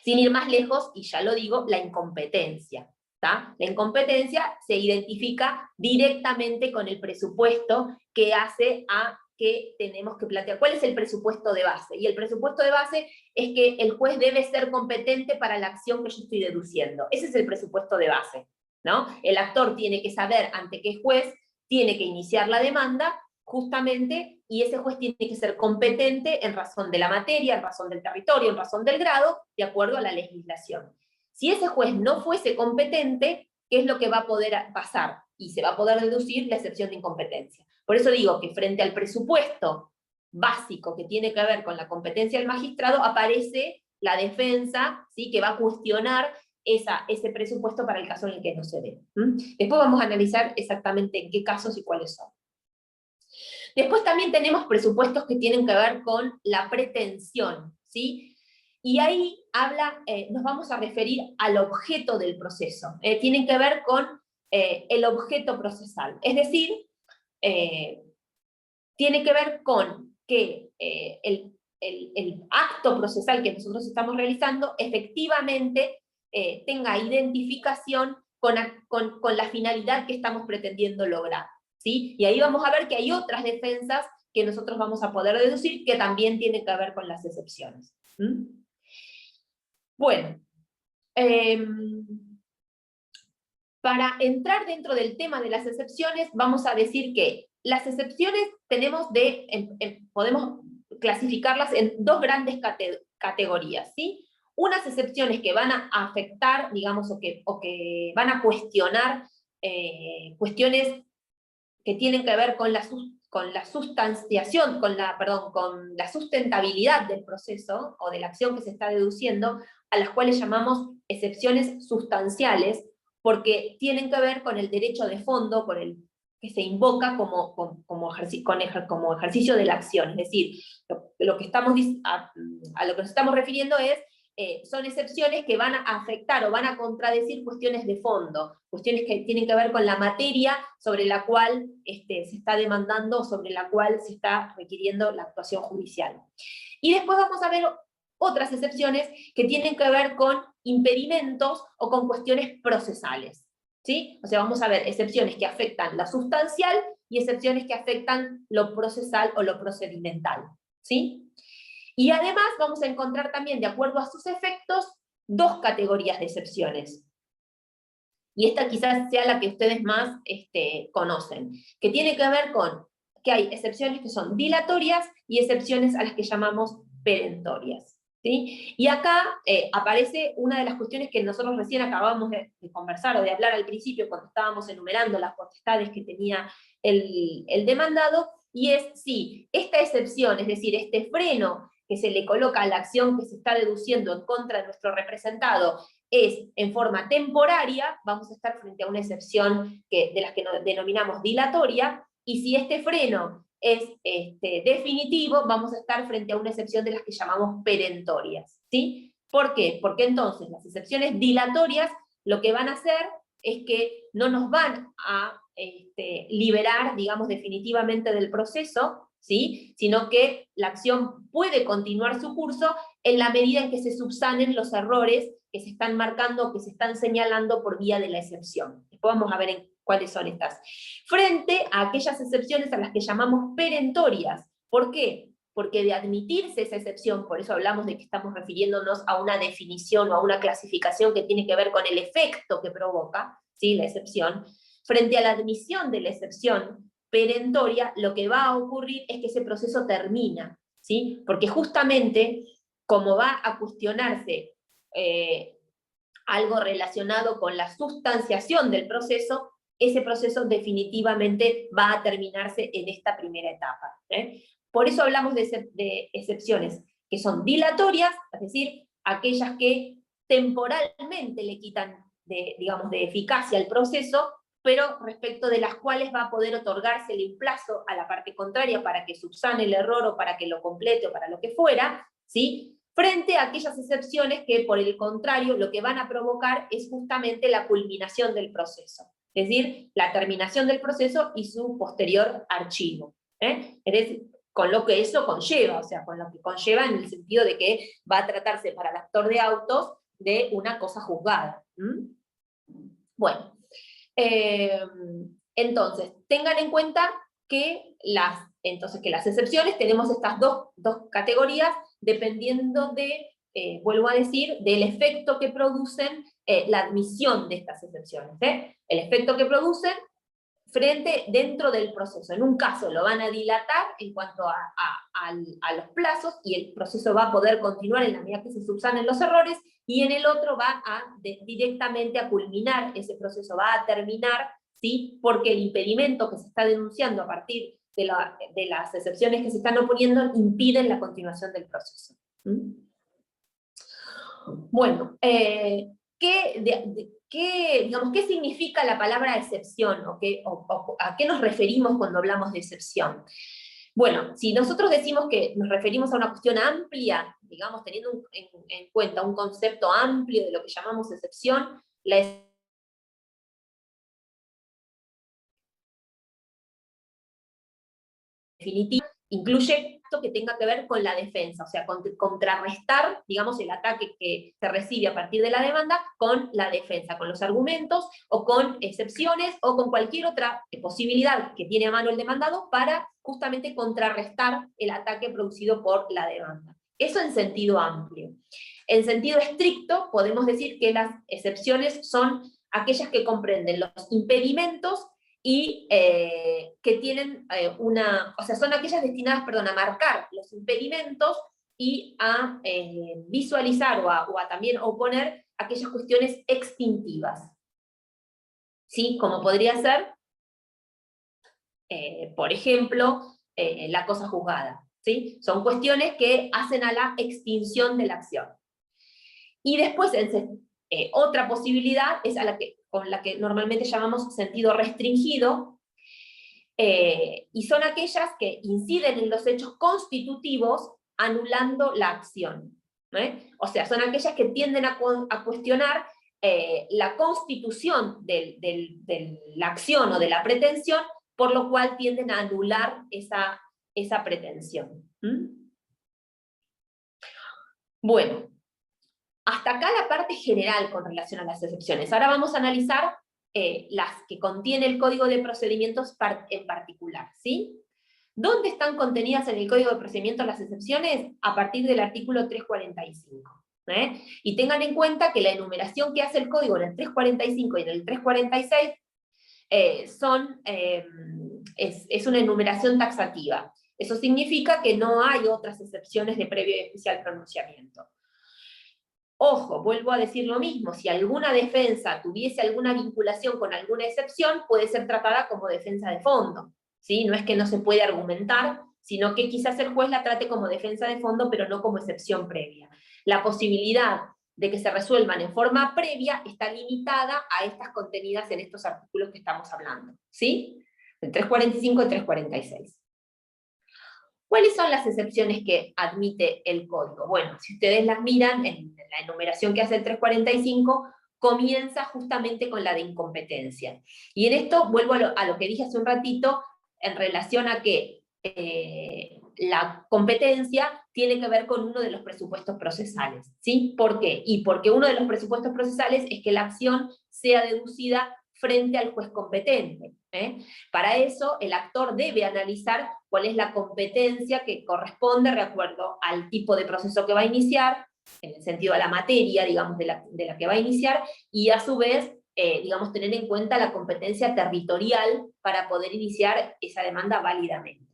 Sin ir más lejos, y ya lo digo, la incompetencia. La incompetencia se identifica directamente con el presupuesto que hace a que tenemos que plantear. ¿Cuál es el presupuesto de base? Y el presupuesto de base es que el juez debe ser competente para la acción que yo estoy deduciendo. Ese es el presupuesto de base, ¿no? El actor tiene que saber ante qué juez tiene que iniciar la demanda, justamente, y ese juez tiene que ser competente en razón de la materia, en razón del territorio, en razón del grado, de acuerdo a la legislación. Si ese juez no fuese competente, ¿qué es lo que va a poder pasar? Y se va a poder deducir la excepción de incompetencia. Por eso digo que frente al presupuesto básico que tiene que ver con la competencia del magistrado, aparece la defensa, ¿sí? Que va a cuestionar ese presupuesto para el caso en el que no se dé. Después vamos a analizar exactamente en qué casos y cuáles son. Después también tenemos presupuestos que tienen que ver con la pretensión, ¿sí? Y ahí nos vamos a referir al objeto del proceso. Tienen que ver con el objeto procesal. Es decir, tiene que ver con que el acto procesal que nosotros estamos realizando efectivamente tenga identificación con la finalidad que estamos pretendiendo lograr, ¿sí? Y ahí vamos a ver que hay otras defensas que nosotros vamos a poder deducir que también tienen que ver con las excepciones. Bueno, para entrar dentro del tema de las excepciones, vamos a decir que las excepciones podemos clasificarlas en dos grandes categorías, ¿sí? Unas excepciones que van a afectar, digamos, o que van a cuestionar cuestiones que tienen que ver con la sustanciación, con la sustentabilidad del proceso o de la acción que se está deduciendo, a las cuales llamamos excepciones sustanciales, porque tienen que ver con el derecho de fondo, con el que se invoca como ejercicio de la acción. Es decir, a lo que nos estamos refiriendo son excepciones que van a afectar o van a contradecir cuestiones de fondo, cuestiones que tienen que ver con la materia sobre la cual se está demandando, sobre la cual se está requiriendo la actuación judicial. Y después vamos a ver otras excepciones que tienen que ver con impedimentos o con cuestiones procesales, ¿sí? O sea, vamos a ver excepciones que afectan lo sustancial y excepciones que afectan lo procesal o lo procedimental, ¿sí? Y además vamos a encontrar también, de acuerdo a sus efectos, dos categorías de excepciones. Y esta quizás sea la que ustedes más conocen, que tiene que ver con que hay excepciones que son dilatorias y excepciones a las que llamamos perentorias, ¿sí? Y acá aparece una de las cuestiones que nosotros recién acabamos de conversar o de hablar al principio cuando estábamos enumerando las potestades que tenía el demandado, y es si esta excepción, es decir, este freno que se le coloca a la acción que se está deduciendo en contra de nuestro representado, es en forma temporaria, vamos a estar frente a una excepción de las que denominamos dilatoria, y si este freno es definitivo, vamos a estar frente a una excepción de las que llamamos perentorias, ¿sí? ¿Por qué? Porque entonces las excepciones dilatorias lo que van a hacer es que no nos van a liberar, digamos, definitivamente del proceso, ¿sí? Sino que la acción puede continuar su curso en la medida en que se subsanen los errores que se están marcando, que se están señalando por vía de la excepción. Después vamos a ver cuáles son estas. Frente a aquellas excepciones a las que llamamos perentorias. ¿Por qué? Porque de admitirse esa excepción, por eso hablamos de que estamos refiriéndonos a una definición o a una clasificación que tiene que ver con el efecto que provoca, ¿sí? La excepción. Frente a la admisión de la excepción perentoria, lo que va a ocurrir es que ese proceso termina, ¿sí? Porque justamente, como va a cuestionarse algo relacionado con la sustanciación del proceso, ese proceso definitivamente va a terminarse en esta primera etapa. Por eso hablamos de excepciones que son dilatorias, es decir, aquellas que temporalmente le quitan digamos, de eficacia al proceso, pero respecto de las cuales va a poder otorgársele un plazo a la parte contraria para que subsane el error o para que lo complete o para lo que fuera, ¿sí? Frente a aquellas excepciones que, por el contrario, lo que van a provocar es justamente la culminación del proceso, es decir, la terminación del proceso y su posterior archivo. Es decir, con lo que eso conlleva, o sea, con lo que conlleva en el sentido de que va a tratarse para el actor de autos de una cosa juzgada. Bueno, entonces, tengan en cuenta que las excepciones tenemos estas dos categorías dependiendo vuelvo a decir, del efecto que producen la admisión de estas excepciones. El efecto que producen dentro del proceso. En un caso lo van a dilatar en cuanto a los plazos y el proceso va a poder continuar en la medida que se subsanen los errores, y en el otro va directamente a culminar ese proceso, va a terminar, ¿sí? Porque el impedimento que se está denunciando a partir de las excepciones que se están oponiendo impiden la continuación del proceso. Bueno, digamos, ¿qué significa la palabra excepción? ¿A qué nos referimos cuando hablamos de excepción? Bueno, si nosotros decimos que nos referimos a una cuestión amplia, digamos, teniendo en cuenta un concepto amplio de lo que llamamos excepción, la definitiva incluye esto que tenga que ver con la defensa, o sea, contrarrestar, digamos, el ataque que se recibe a partir de la demanda con la defensa, con los argumentos, o con excepciones, o con cualquier otra posibilidad que tiene a mano el demandado para justamente contrarrestar el ataque producido por la demanda. Eso en sentido amplio. En sentido estricto, podemos decir que las excepciones son aquellas que comprenden los impedimentos y que tienen o sea, son aquellas destinadas, perdón, a marcar los impedimentos y a visualizar o a también oponer aquellas cuestiones extintivas. ¿Sí? Como podría ser, por ejemplo, la cosa juzgada. ¿Sí? Son cuestiones que hacen a la extinción de la acción. Y después, otra posibilidad es con la que normalmente llamamos sentido restringido, y son aquellas que inciden en los hechos constitutivos anulando la acción. O sea, son aquellas que tienden a cuestionar la constitución de la acción o de la pretensión, por lo cual tienden a anular esa pretensión. Bueno, hasta acá la parte general con relación a las excepciones. Ahora vamos a analizar las que contiene el Código de Procedimientos en particular, ¿sí? ¿Dónde están contenidas en el Código de Procedimientos las excepciones? A partir del artículo 345. Y tengan en cuenta que la enumeración que hace el Código en el 345 y en el 346 es una enumeración taxativa. Eso significa que no hay otras excepciones de previo y especial pronunciamiento. Ojo, vuelvo a decir lo mismo, si alguna defensa tuviese alguna vinculación con alguna excepción, puede ser tratada como defensa de fondo, ¿sí? No es que no se puede argumentar, sino que quizás el juez la trate como defensa de fondo, pero no como excepción previa. La posibilidad de que se resuelvan en forma previa está limitada a estas contenidas en estos artículos que estamos hablando, ¿sí? El 345 y 346. ¿Cuáles son las excepciones que admite el código? Bueno, si ustedes las miran, en la enumeración que hace el 345, comienza justamente con la de incompetencia. Y en esto vuelvo a lo que dije hace un ratito, en relación a que la competencia tiene que ver con uno de los presupuestos procesales, ¿sí? ¿Por qué? Y porque uno de los presupuestos procesales es que la acción sea deducida frente al juez competente. Para eso, el actor debe analizar cuál es la competencia que corresponde de acuerdo al tipo de proceso que va a iniciar, en el sentido de la materia, digamos, de la que va a iniciar, y a su vez, digamos, tener en cuenta la competencia territorial para poder iniciar esa demanda válidamente.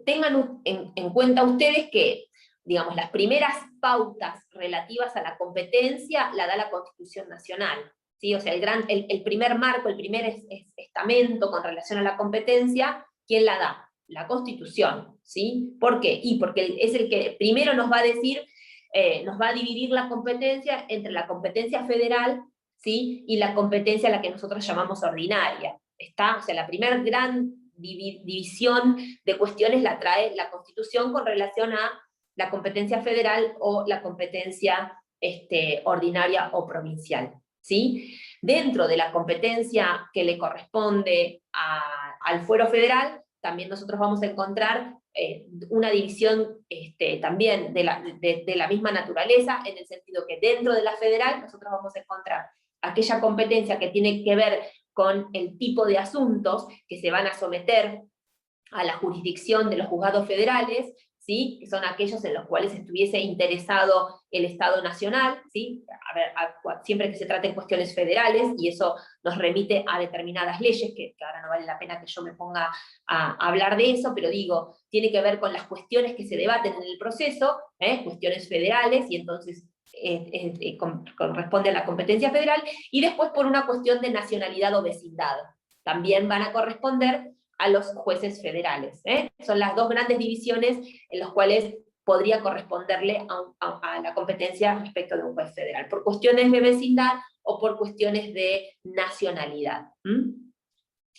Tengan en cuenta ustedes que, digamos, las primeras pautas relativas a la competencia la da la Constitución Nacional, ¿sí? O sea, el primer marco, el primer estamento con relación a la competencia, ¿quién la da? La Constitución, ¿sí? ¿Por qué? Y porque es el que primero nos va a decir, nos va a dividir la competencia entre la competencia federal, ¿sí? Y la competencia a la que nosotros llamamos ordinaria. ¿Está? O sea, la primera gran división de cuestiones la trae la Constitución con relación a la competencia federal o la competencia ordinaria o provincial, ¿sí? Dentro de la competencia que le corresponde al fuero federal, también nosotros vamos a encontrar una división también de la misma naturaleza, en el sentido que dentro de la federal nosotros vamos a encontrar aquella competencia que tiene que ver con el tipo de asuntos que se van a someter a la jurisdicción de los juzgados federales, ¿sí? Que son aquellos en los cuales estuviese interesado el Estado Nacional, ¿sí? Siempre que se traten cuestiones federales, y eso nos remite a determinadas leyes, que ahora no vale la pena que yo me ponga a hablar de eso, pero digo, tiene que ver con las cuestiones que se debaten en el proceso, cuestiones federales, y entonces corresponde a la competencia federal, y después por una cuestión de nacionalidad o vecindad. También van a corresponder a los jueces federales. Son las dos grandes divisiones en las cuales podría corresponderle a la competencia respecto de un juez federal, por cuestiones de vecindad o por cuestiones de nacionalidad.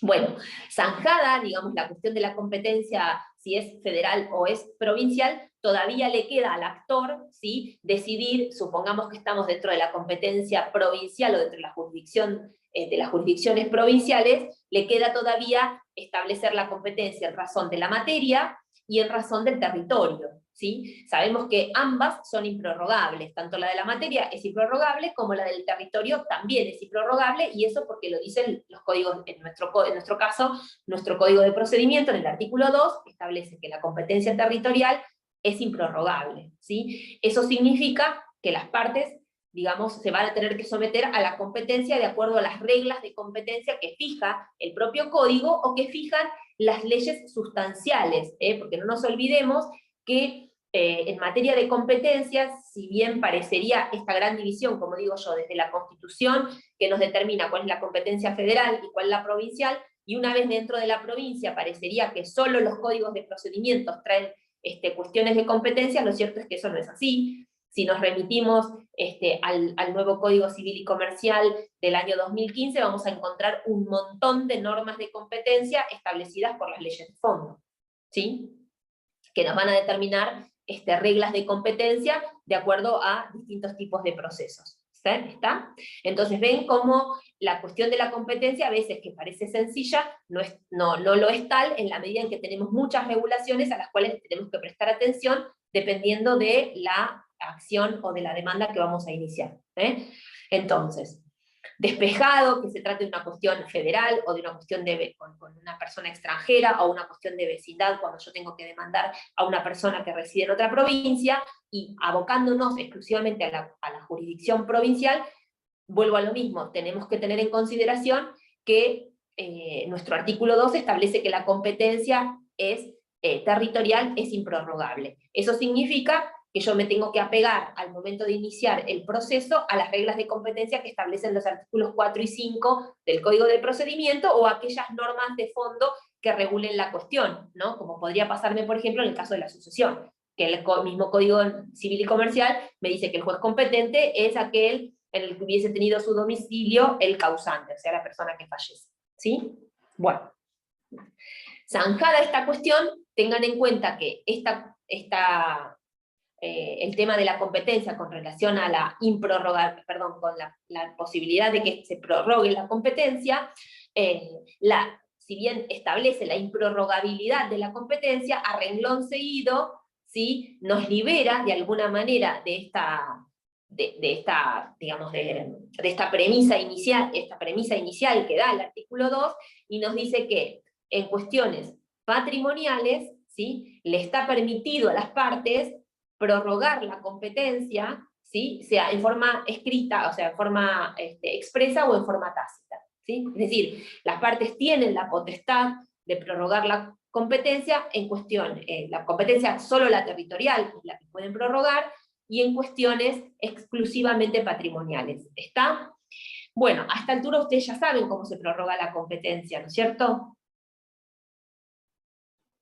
Bueno, zanjada, digamos, la cuestión de la competencia, si es federal o es provincial, todavía le queda al actor, ¿sí?, decidir, supongamos que estamos dentro de la competencia provincial o dentro de la jurisdicción, de las jurisdicciones provinciales, le queda todavía establecer la competencia en razón de la materia y en razón del territorio, ¿sí? Sabemos que ambas son improrrogables, tanto la de la materia es improrrogable como la del territorio también es improrrogable, y eso porque lo dicen los códigos, en nuestro caso, nuestro código de procedimiento, en el artículo 2, establece que la competencia territorial es improrrogable, ¿sí? Eso significa que las partes, digamos, se van a tener que someter a la competencia de acuerdo a las reglas de competencia que fija el propio código o que fijan las leyes sustanciales, porque no nos olvidemos que en materia de competencias, si bien parecería esta gran división, como digo yo, desde la Constitución, que nos determina cuál es la competencia federal y cuál es la provincial, y una vez dentro de la provincia parecería que solo los códigos de procedimientos traen cuestiones de competencia, lo cierto es que eso no es así. Si nos remitimos al nuevo Código Civil y Comercial del año 2015, vamos a encontrar un montón de normas de competencia establecidas por las leyes de fondo, ¿sí?, que nos van a determinar reglas de competencia de acuerdo a distintos tipos de procesos. ¿Está? Entonces ven cómo la cuestión de la competencia a veces que parece sencilla, no lo es tal en la medida en que tenemos muchas regulaciones a las cuales tenemos que prestar atención dependiendo de la acción o de la demanda que vamos a iniciar. Entonces, despejado que se trate de una cuestión federal o de una cuestión con una persona extranjera o una cuestión de vecindad cuando yo tengo que demandar a una persona que reside en otra provincia, y abocándonos exclusivamente a la jurisdicción provincial, vuelvo a lo mismo, tenemos que tener en consideración que nuestro artículo 2 establece que la competencia territorial es improrrogable. Eso significa que yo me tengo que apegar al momento de iniciar el proceso a las reglas de competencia que establecen los artículos 4 y 5 del Código de Procedimiento o aquellas normas de fondo que regulen la cuestión, ¿no? Como podría pasarme, por ejemplo, en el caso de la sucesión, que el mismo Código Civil y Comercial me dice que el juez competente es aquel en el que hubiese tenido su domicilio el causante, o sea, la persona que fallece, ¿sí? Bueno, zanjada esta cuestión, tengan en cuenta que el tema de la competencia con relación a la con la posibilidad de que se prorrogue la competencia, si bien establece la improrrogabilidad de la competencia, a renglón seguido, ¿sí?, nos libera de alguna manera de esta premisa inicial que da el artículo 2, y nos dice que en cuestiones patrimoniales, ¿sí?, le está permitido a las partes prorrogar la competencia, ¿sí?, sea en forma escrita, o sea, en forma expresa o en forma tácita, ¿sí? Es decir, las partes tienen la potestad de prorrogar la competencia en cuestión, la competencia solo la territorial, la que pueden prorrogar, y en cuestiones exclusivamente patrimoniales. ¿Está? Bueno, a esta altura ustedes ya saben cómo se prorroga la competencia, ¿no es cierto?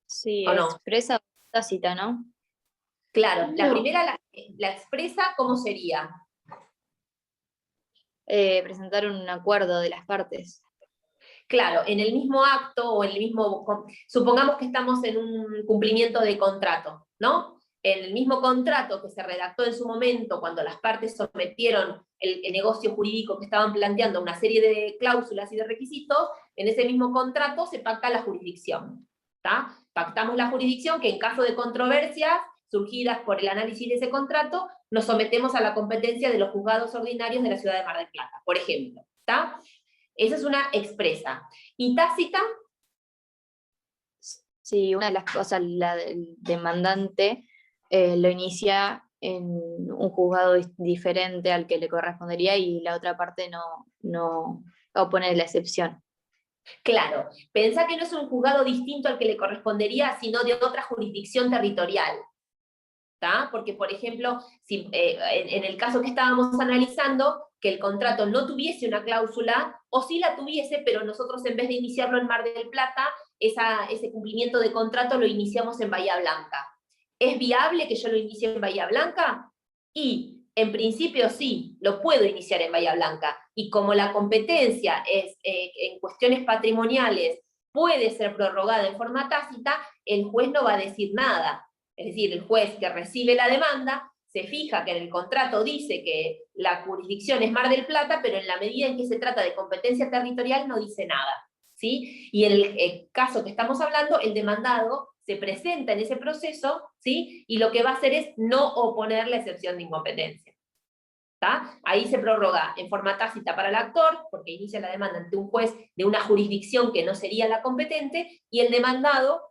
Sí, ¿O no? expresa o tácita, ¿no? Claro, la primera, la expresa, ¿cómo sería? Presentar un acuerdo de las partes. Claro, en el mismo acto o en el mismo, supongamos que estamos en un cumplimiento de contrato, ¿no? En el mismo contrato que se redactó en su momento, cuando las partes sometieron el negocio jurídico que estaban planteando una serie de cláusulas y de requisitos, en ese mismo contrato se pacta la jurisdicción, ¿tá? Pactamos la jurisdicción que en caso de controversias surgidas por el análisis de ese contrato, nos sometemos a la competencia de los juzgados ordinarios de la ciudad de Mar del Plata, por ejemplo, ¿tá? Esa es una expresa. ¿Y tácita? Sí, una de las cosas, la del demandante lo inicia en un juzgado diferente al que le correspondería y la otra parte no opone la excepción. Claro, pensá que no es un juzgado distinto al que le correspondería, sino de otra jurisdicción territorial. ¿Tá? Porque, por ejemplo, si, en el caso que estábamos analizando, que el contrato no tuviese una cláusula, o sí la tuviese, pero nosotros en vez de iniciarlo en Mar del Plata, ese cumplimiento de contrato lo iniciamos en Bahía Blanca. ¿Es viable que yo lo inicie en Bahía Blanca? Y en principio sí, lo puedo iniciar en Bahía Blanca. Y como la competencia es en cuestiones patrimoniales puede ser prorrogada en forma tácita, el juez no va a decir nada. Es decir, el juez que recibe la demanda se fija que en el contrato dice que la jurisdicción es Mar del Plata, pero en la medida en que se trata de competencia territorial no dice nada, ¿sí? Y en el caso que estamos hablando, el demandado se presenta en ese proceso, ¿sí? Y lo que va a hacer es no oponer la excepción de incompetencia. ¿Tá? Ahí se prorroga en forma tácita para el actor, porque inicia la demanda ante un juez de una jurisdicción que no sería la competente, y el demandado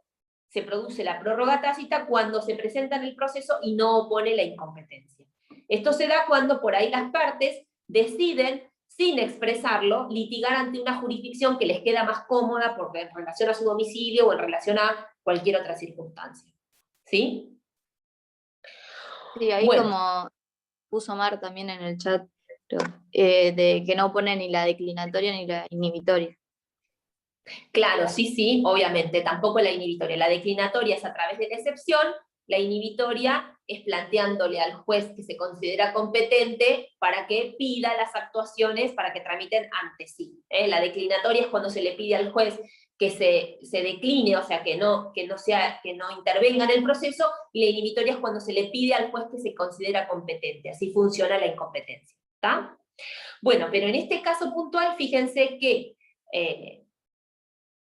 se produce la prórroga tácita cuando se presenta en el proceso y no opone la incompetencia. Esto se da cuando por ahí las partes deciden, sin expresarlo, litigar ante una jurisdicción que les queda más cómoda porque en relación a su domicilio o en relación a cualquier otra circunstancia. ¿Sí? Sí, ahí bueno, como puso Mar también en el chat, creo, de que no pone ni la declinatoria ni la inhibitoria. Claro, sí, obviamente, tampoco la inhibitoria. La declinatoria es a través de la excepción, la inhibitoria es planteándole al juez que se considera competente para que pida las actuaciones para que tramiten ante sí. La declinatoria es cuando se le pide al juez que se decline, o sea, que no intervenga en el proceso, y la inhibitoria es cuando se le pide al juez que se considera competente. Así funciona la incompetencia. ¿Está? Bueno, pero en este caso puntual, fíjense que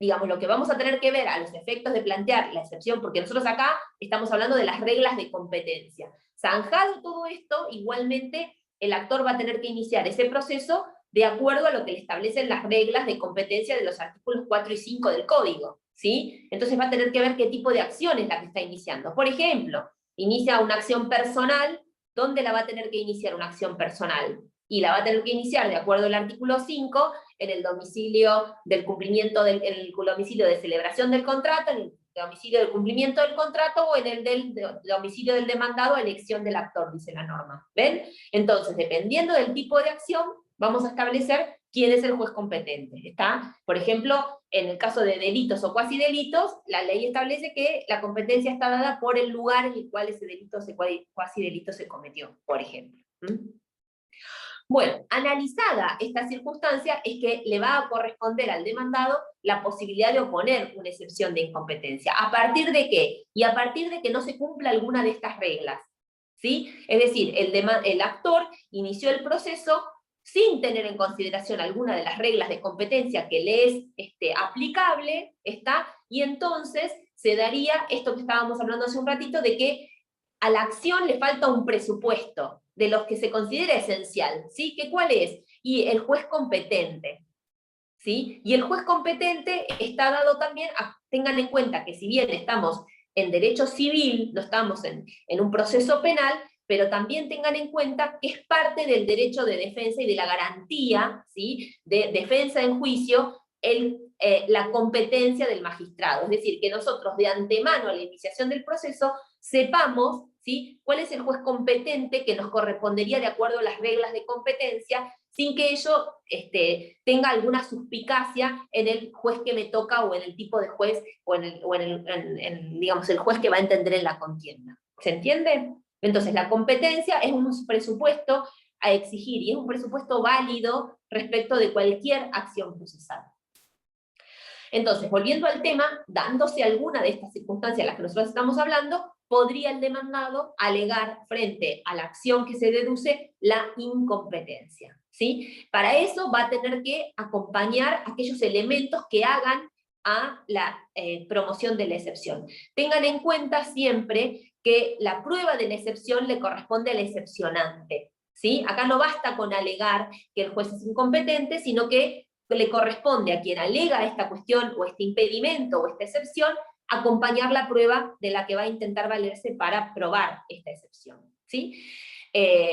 digamos, lo que vamos a tener que ver a los efectos de plantear la excepción, porque nosotros acá estamos hablando de las reglas de competencia. Zanjado todo esto, igualmente el actor va a tener que iniciar ese proceso de acuerdo a lo que le establecen las reglas de competencia de los artículos 4 y 5 del Código, ¿sí? Entonces va a tener que ver qué tipo de acción es la que está iniciando. Por ejemplo, inicia una acción personal, ¿dónde la va a tener que iniciar una acción personal? Y la va a tener que iniciar, de acuerdo al artículo 5, en el domicilio del cumplimiento en el domicilio de celebración del contrato, en el domicilio del cumplimiento del contrato, o en el del domicilio del demandado a elección del actor, dice la norma. ¿Ven? Entonces, dependiendo del tipo de acción, vamos a establecer quién es el juez competente. ¿Está? Por ejemplo, en el caso de delitos o cuasi delitos, la ley establece que la competencia está dada por el lugar en el cual ese delito, cuasi delito se cometió, por ejemplo. Bueno, analizada esta circunstancia, es que le va a corresponder al demandado la posibilidad de oponer una excepción de incompetencia. ¿A partir de qué? Y a partir de que no se cumpla alguna de estas reglas, ¿sí? Es decir, el actor inició el proceso sin tener en consideración alguna de las reglas de competencia que le es aplicable, y entonces se daría esto que estábamos hablando hace un ratito, de que a la acción le falta un presupuesto de los que se considera esencial, ¿sí? ¿Que cuál es? Y el juez competente, ¿sí? Y el juez competente está dado también, tengan en cuenta que si bien estamos en derecho civil, no estamos en un proceso penal, pero también tengan en cuenta que es parte del derecho de defensa y de la garantía, ¿sí? De defensa en juicio, la competencia del magistrado. Es decir, que nosotros de antemano a la iniciación del proceso sepamos, ¿sí? cuál es el juez competente que nos correspondería de acuerdo a las reglas de competencia, sin que ello tenga alguna suspicacia en el juez que me toca, o en el tipo de juez, o digamos, el juez que va a entender en la contienda. ¿Se entiende? Entonces, la competencia es un presupuesto a exigir, y es un presupuesto válido respecto de cualquier acción procesal. Entonces, volviendo al tema, dándose alguna de estas circunstancias de las que nosotros estamos hablando, podría el demandado alegar frente a la acción que se deduce la incompetencia, ¿sí? Para eso va a tener que acompañar aquellos elementos que hagan a la promoción de la excepción. Tengan en cuenta siempre que la prueba de la excepción le corresponde al excepcionante, ¿sí? Acá no basta con alegar que el juez es incompetente, sino que le corresponde a quien alega esta cuestión, o este impedimento, o esta excepción, acompañar la prueba de la que va a intentar valerse para probar esta excepción, ¿sí?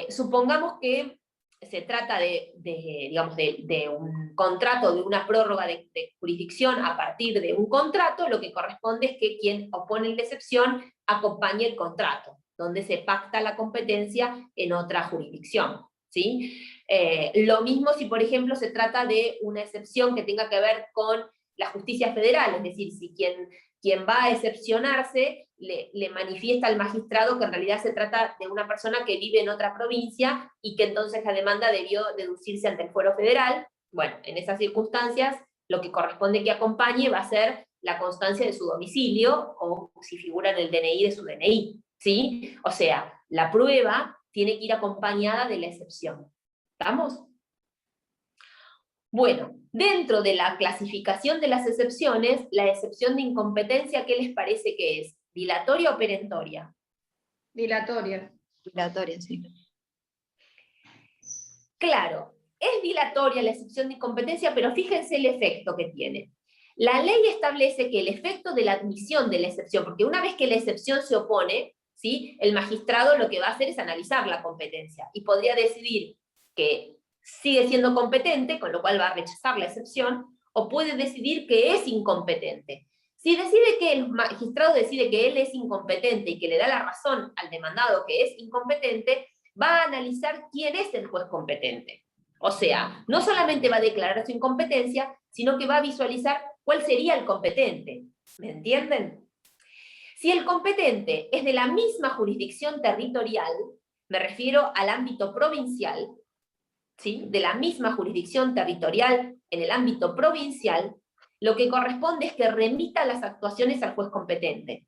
Supongamos que se trata digamos, de un contrato, de una prórroga de jurisdicción a partir de un contrato. Lo que corresponde es que quien opone la excepción acompañe el contrato, donde se pacta la competencia en otra jurisdicción, ¿sí? Lo mismo si, por ejemplo, se trata de una excepción que tenga que ver con la justicia federal, es decir, si quien va a excepcionarse le manifiesta al magistrado que en realidad se trata de una persona que vive en otra provincia y que entonces la demanda debió deducirse ante el fuero federal. Bueno, en esas circunstancias lo que corresponde que acompañe va a ser la constancia de su domicilio o si figura en el DNI de su DNI, ¿sí? O sea, la prueba tiene que ir acompañada de la excepción. ¿Estamos? Bueno, dentro de la clasificación de las excepciones, la excepción de incompetencia, ¿qué les parece que es? ¿Dilatoria o perentoria? Dilatoria. Dilatoria, sí. Claro, es dilatoria la excepción de incompetencia, pero fíjense el efecto que tiene. La ley establece que el efecto de la admisión de la excepción, porque una vez que la excepción se opone, ¿sí?, el magistrado lo que va a hacer es analizar la competencia y podría decidir que sigue siendo competente, con lo cual va a rechazar la excepción, o puede decidir que es incompetente. Si decide que el magistrado decide que él es incompetente y que le da la razón al demandado que es incompetente, va a analizar quién es el juez competente. O sea, no solamente va a declarar su incompetencia, sino que va a visualizar cuál sería el competente. ¿Me entienden? Si el competente es de la misma jurisdicción territorial, me refiero al ámbito provincial, ¿sí?, de la misma jurisdicción territorial en el ámbito provincial, lo que corresponde es que remita las actuaciones al juez competente.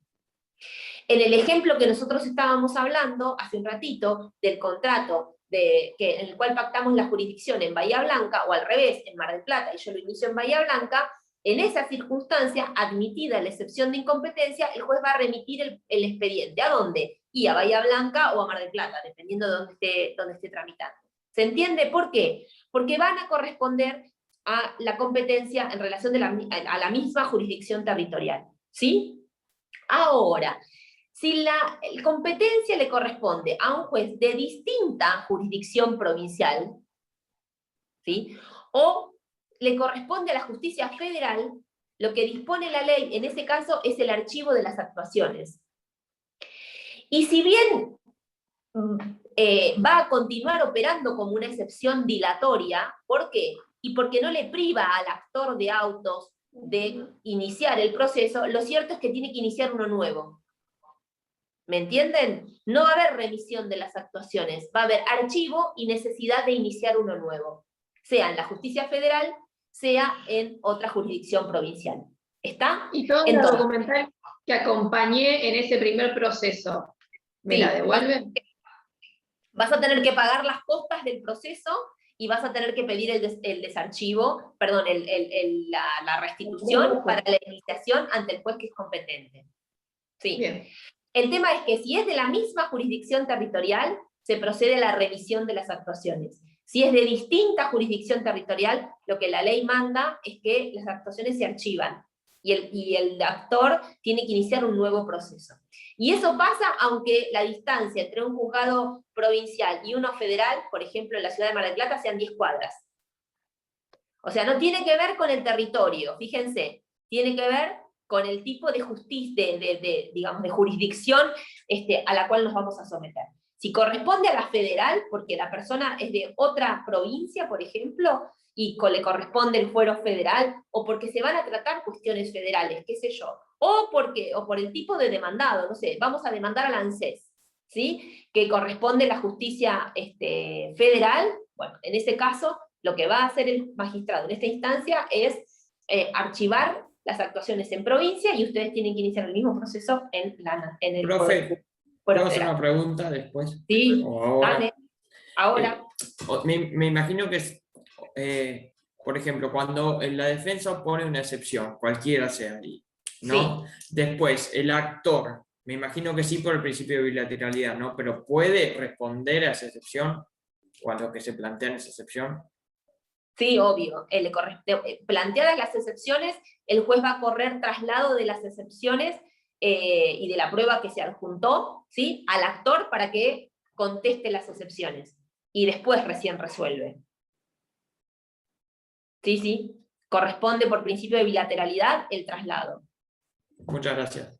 En el ejemplo que nosotros estábamos hablando hace un ratito, del contrato en el cual pactamos la jurisdicción en Bahía Blanca, o al revés, en Mar del Plata, y yo lo inicio en Bahía Blanca, en esa circunstancia, admitida la excepción de incompetencia, el juez va a remitir el expediente. ¿A dónde? Y a Bahía Blanca o a Mar del Plata, dependiendo de dónde esté tramitando. ¿Se entiende por qué? Porque van a corresponder a la competencia en relación a la misma jurisdicción territorial. ¿Sí? Ahora, si la competencia le corresponde a un juez de distinta jurisdicción provincial, ¿sí?, o le corresponde a la justicia federal, lo que dispone la ley en ese caso es el archivo de las actuaciones. Y si bien va a continuar operando como una excepción dilatoria, ¿por qué? Y porque no le priva al actor de autos de iniciar el proceso, lo cierto es que tiene que iniciar uno nuevo. ¿Me entienden? No va a haber remisión de las actuaciones, va a haber archivo y necesidad de iniciar uno nuevo, sea en la justicia federal, sea en otra jurisdicción provincial. ¿Está? Y toda la documental que acompañé en ese primer proceso, ¿me la devuelven? Vas a tener que pagar las costas del proceso y vas a tener que pedir el desarchivo, perdón, la restitución para la iniciación ante el juez que es competente. Sí. Bien. El tema es que si es de la misma jurisdicción territorial, se procede a la revisión de las actuaciones. Si es de distinta jurisdicción territorial, lo que la ley manda es que las actuaciones se archivan y el actor tiene que iniciar un nuevo proceso. Y eso pasa aunque la distancia entre un juzgado provincial y uno federal, por ejemplo en la ciudad de Mar del Plata, sean 10 cuadras. O sea, no tiene que ver con el territorio, fíjense, tiene que ver con el tipo de justicia, digamos, de jurisdicción a la cual nos vamos a someter. Si corresponde a la federal, porque la persona es de otra provincia, por ejemplo, y le corresponde el fuero federal, o porque se van a tratar cuestiones federales, qué sé yo, o por el tipo de demandado, no sé, vamos a demandar al ANSES, ¿sí?, que corresponde a la justicia federal. Bueno, en ese caso, lo que va a hacer el magistrado en esta instancia es archivar las actuaciones en provincia y ustedes tienen que iniciar el mismo proceso en el Profe, ¿puedo hacer una pregunta después? Sí, ¿O ahora? dale. Ahora. Me imagino que, por ejemplo, cuando la defensa pone una excepción, cualquiera sea, ¿no? Sí. Después, el actor, me imagino que sí por el principio de bilateralidad, ¿no? Pero ¿puede responder a esa excepción o a lo que se plantea en esa excepción? Sí, obvio. Planteadas las excepciones, el juez va a correr traslado de las excepciones y de la prueba que se adjuntó, ¿sí?, al actor para que conteste las excepciones. Y después recién resuelve. Sí, sí. Corresponde por principio de bilateralidad el traslado. Muchas gracias.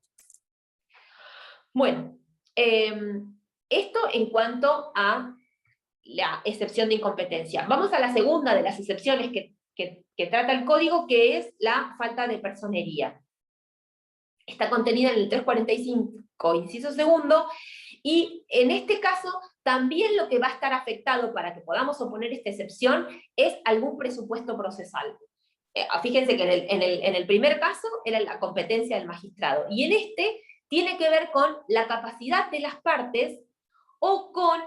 Bueno, esto en cuanto a la excepción de incompetencia. Vamos a la segunda de las excepciones que que trata el código, que es la falta de personería. Está contenida en el 345, inciso segundo, y en este caso también lo que va a estar afectado para que podamos oponer esta excepción es algún presupuesto procesal. Fíjense que en el primer caso era la competencia del magistrado, y en este tiene que ver con la capacidad de las partes o con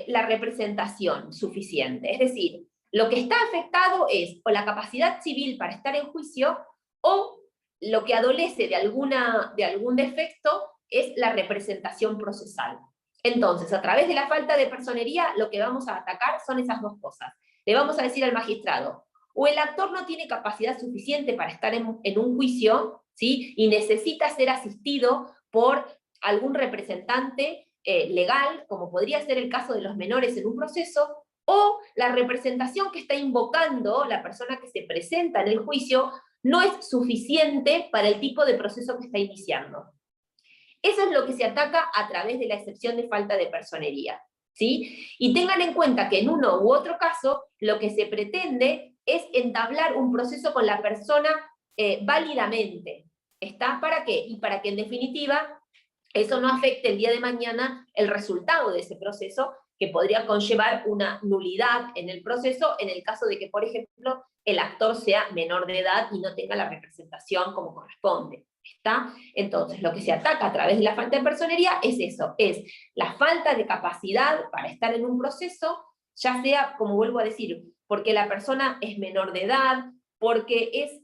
la representación suficiente. Es decir, lo que está afectado es o la capacidad civil para estar en juicio, o lo que adolece de algún defecto es la representación procesal. Entonces, a través de la falta de personería, lo que vamos a atacar son esas dos cosas. Le vamos a decir al magistrado, o el actor no tiene capacidad suficiente para estar en un juicio, ¿sí? Y necesita ser asistido por algún representante legal, como podría ser el caso de los menores en un proceso, o la representación que está invocando la persona que se presenta en el juicio no es suficiente para el tipo de proceso que está iniciando. Eso es lo que se ataca a través de la excepción de falta de personería, ¿sí? Y tengan en cuenta que en uno u otro caso, lo que se pretende es entablar un proceso con la persona válidamente. ¿Está? ¿Para qué? Y para que en definitiva eso no afecte el día de mañana el resultado de ese proceso, que podría conllevar una nulidad en el proceso en el caso de que, por ejemplo, el actor sea menor de edad y no tenga la representación como corresponde. ¿Está? Entonces, lo que se ataca a través de la falta de personería es eso, es la falta de capacidad para estar en un proceso, ya sea, como vuelvo a decir, porque la persona es menor de edad, porque es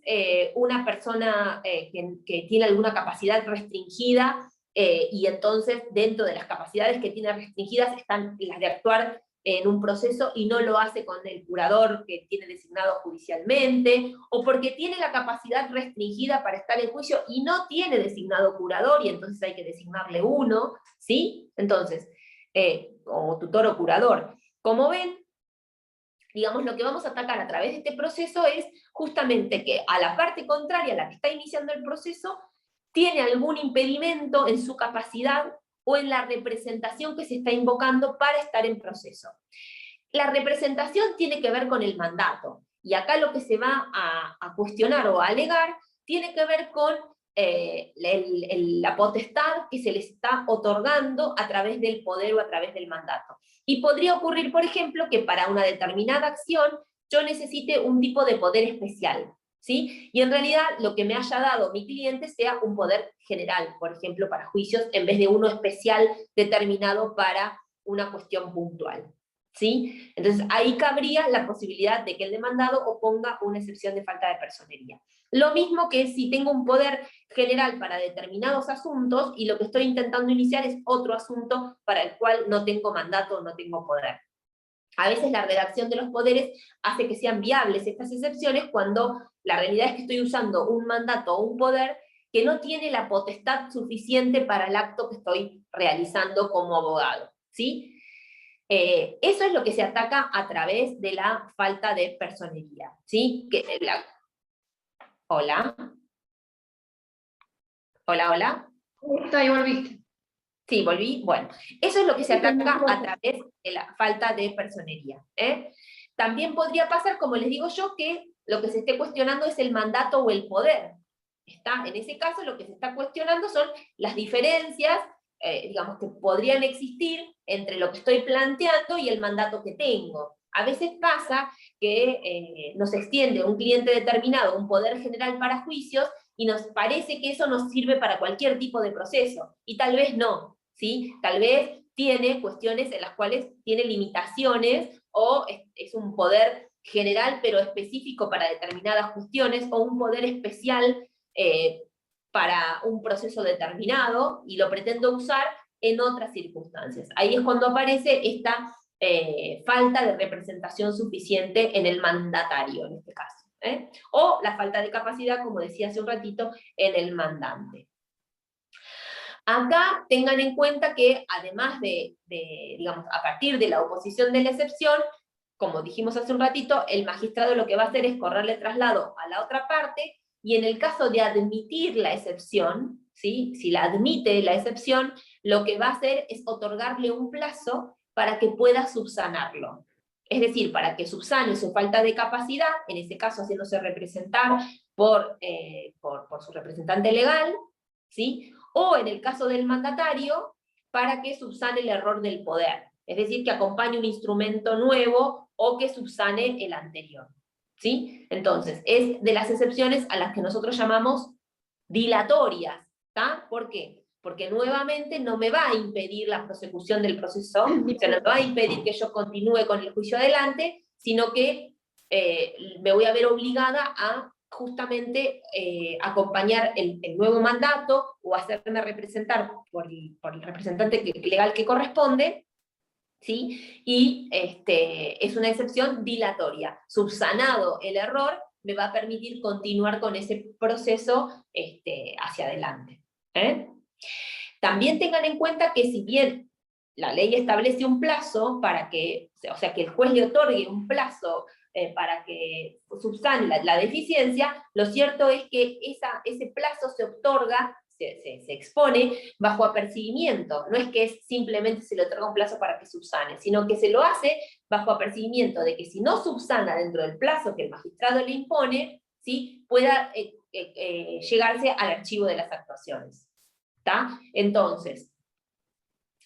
una persona que tiene alguna capacidad restringida, y entonces dentro de las capacidades que tiene restringidas están las de actuar en un proceso y no lo hace con el curador que tiene designado judicialmente, o porque tiene la capacidad restringida para estar en juicio y no tiene designado curador y entonces hay que designarle uno, ¿sí? Entonces, como tutor o curador. Como ven, digamos, lo que vamos a atacar a través de este proceso es justamente que a la parte contraria, a la que está iniciando el proceso, tiene algún impedimento en su capacidad o en la representación que se está invocando para estar en proceso. La representación tiene que ver con el mandato, y acá lo que se va a cuestionar o a alegar tiene que ver con la potestad que se les está otorgando a través del poder o a través del mandato. Y podría ocurrir, por ejemplo, que para una determinada acción yo necesite un tipo de poder especial, ¿sí? Y en realidad lo que me haya dado mi cliente sea un poder general, por ejemplo, para juicios, en vez de uno especial determinado para una cuestión puntual, ¿sí? Entonces ahí cabría la posibilidad de que el demandado oponga una excepción de falta de personería. Lo mismo que si tengo un poder general para determinados asuntos y lo que estoy intentando iniciar es otro asunto para el cual no tengo mandato o no tengo poder. A veces la redacción de los poderes hace que sean viables estas excepciones cuando la realidad es que estoy usando un mandato o un poder que no tiene la potestad suficiente para el acto que estoy realizando como abogado, ¿sí? Eso es lo que se ataca a través de la falta de personería, ¿sí? Hola. Hola, hola. Ahí volviste. Sí, volví. Bueno, eso es lo que se ataca a través de la falta de personería. También podría pasar, como les digo yo, que lo que se esté cuestionando es el mandato o el poder. En ese caso lo que se está cuestionando son las diferencias, digamos, que podrían existir entre lo que estoy planteando y el mandato que tengo. A veces pasa que nos extiende un cliente determinado un poder general para juicios y nos parece que eso nos sirve para cualquier tipo de proceso, y tal vez no, ¿sí? Tal vez tiene cuestiones en las cuales tiene limitaciones, o es un poder general pero específico para determinadas cuestiones, o un poder especial para un proceso determinado, y lo pretendo usar en otras circunstancias. Ahí es cuando aparece esta falta de representación suficiente en el mandatario, en este caso. O la falta de capacidad, como decía hace un ratito, en el mandante. Acá tengan en cuenta que además digamos, a partir de la oposición de la excepción, como dijimos hace un ratito, el magistrado lo que va a hacer es correrle traslado a la otra parte, y en el caso de admitir la excepción, ¿sí? Si la admite la excepción, lo que va a hacer es otorgarle un plazo para que pueda subsanarlo. Es decir, para que subsane su falta de capacidad, en ese caso haciéndose representar por su representante legal, ¿sí? O en el caso del mandatario, para que subsane el error del poder, es decir, que acompañe un instrumento nuevo o que subsane el anterior, ¿sí? Entonces, es de las excepciones a las que nosotros llamamos dilatorias, ¿tá? ¿Por qué? Porque nuevamente no me va a impedir la prosecución del proceso, o sea, no me va a impedir que yo continúe con el juicio adelante, sino que me voy a ver obligada a justamente acompañar el nuevo mandato o hacerme representar por el representante legal que corresponde, ¿sí? Y es una excepción dilatoria. Subsanado el error, me va a permitir continuar con ese proceso hacia adelante. También tengan en cuenta que si bien la ley establece un plazo para que, o sea, que el juez le otorgue un plazo para que subsane la deficiencia, lo cierto es que ese plazo se otorga, se expone bajo apercibimiento. No es que simplemente se le otorga un plazo para que subsane, sino que se lo hace bajo apercibimiento de que si no subsana dentro del plazo que el magistrado le impone, ¿sí? Pueda llegarse al archivo de las actuaciones. ¿Tá? Entonces,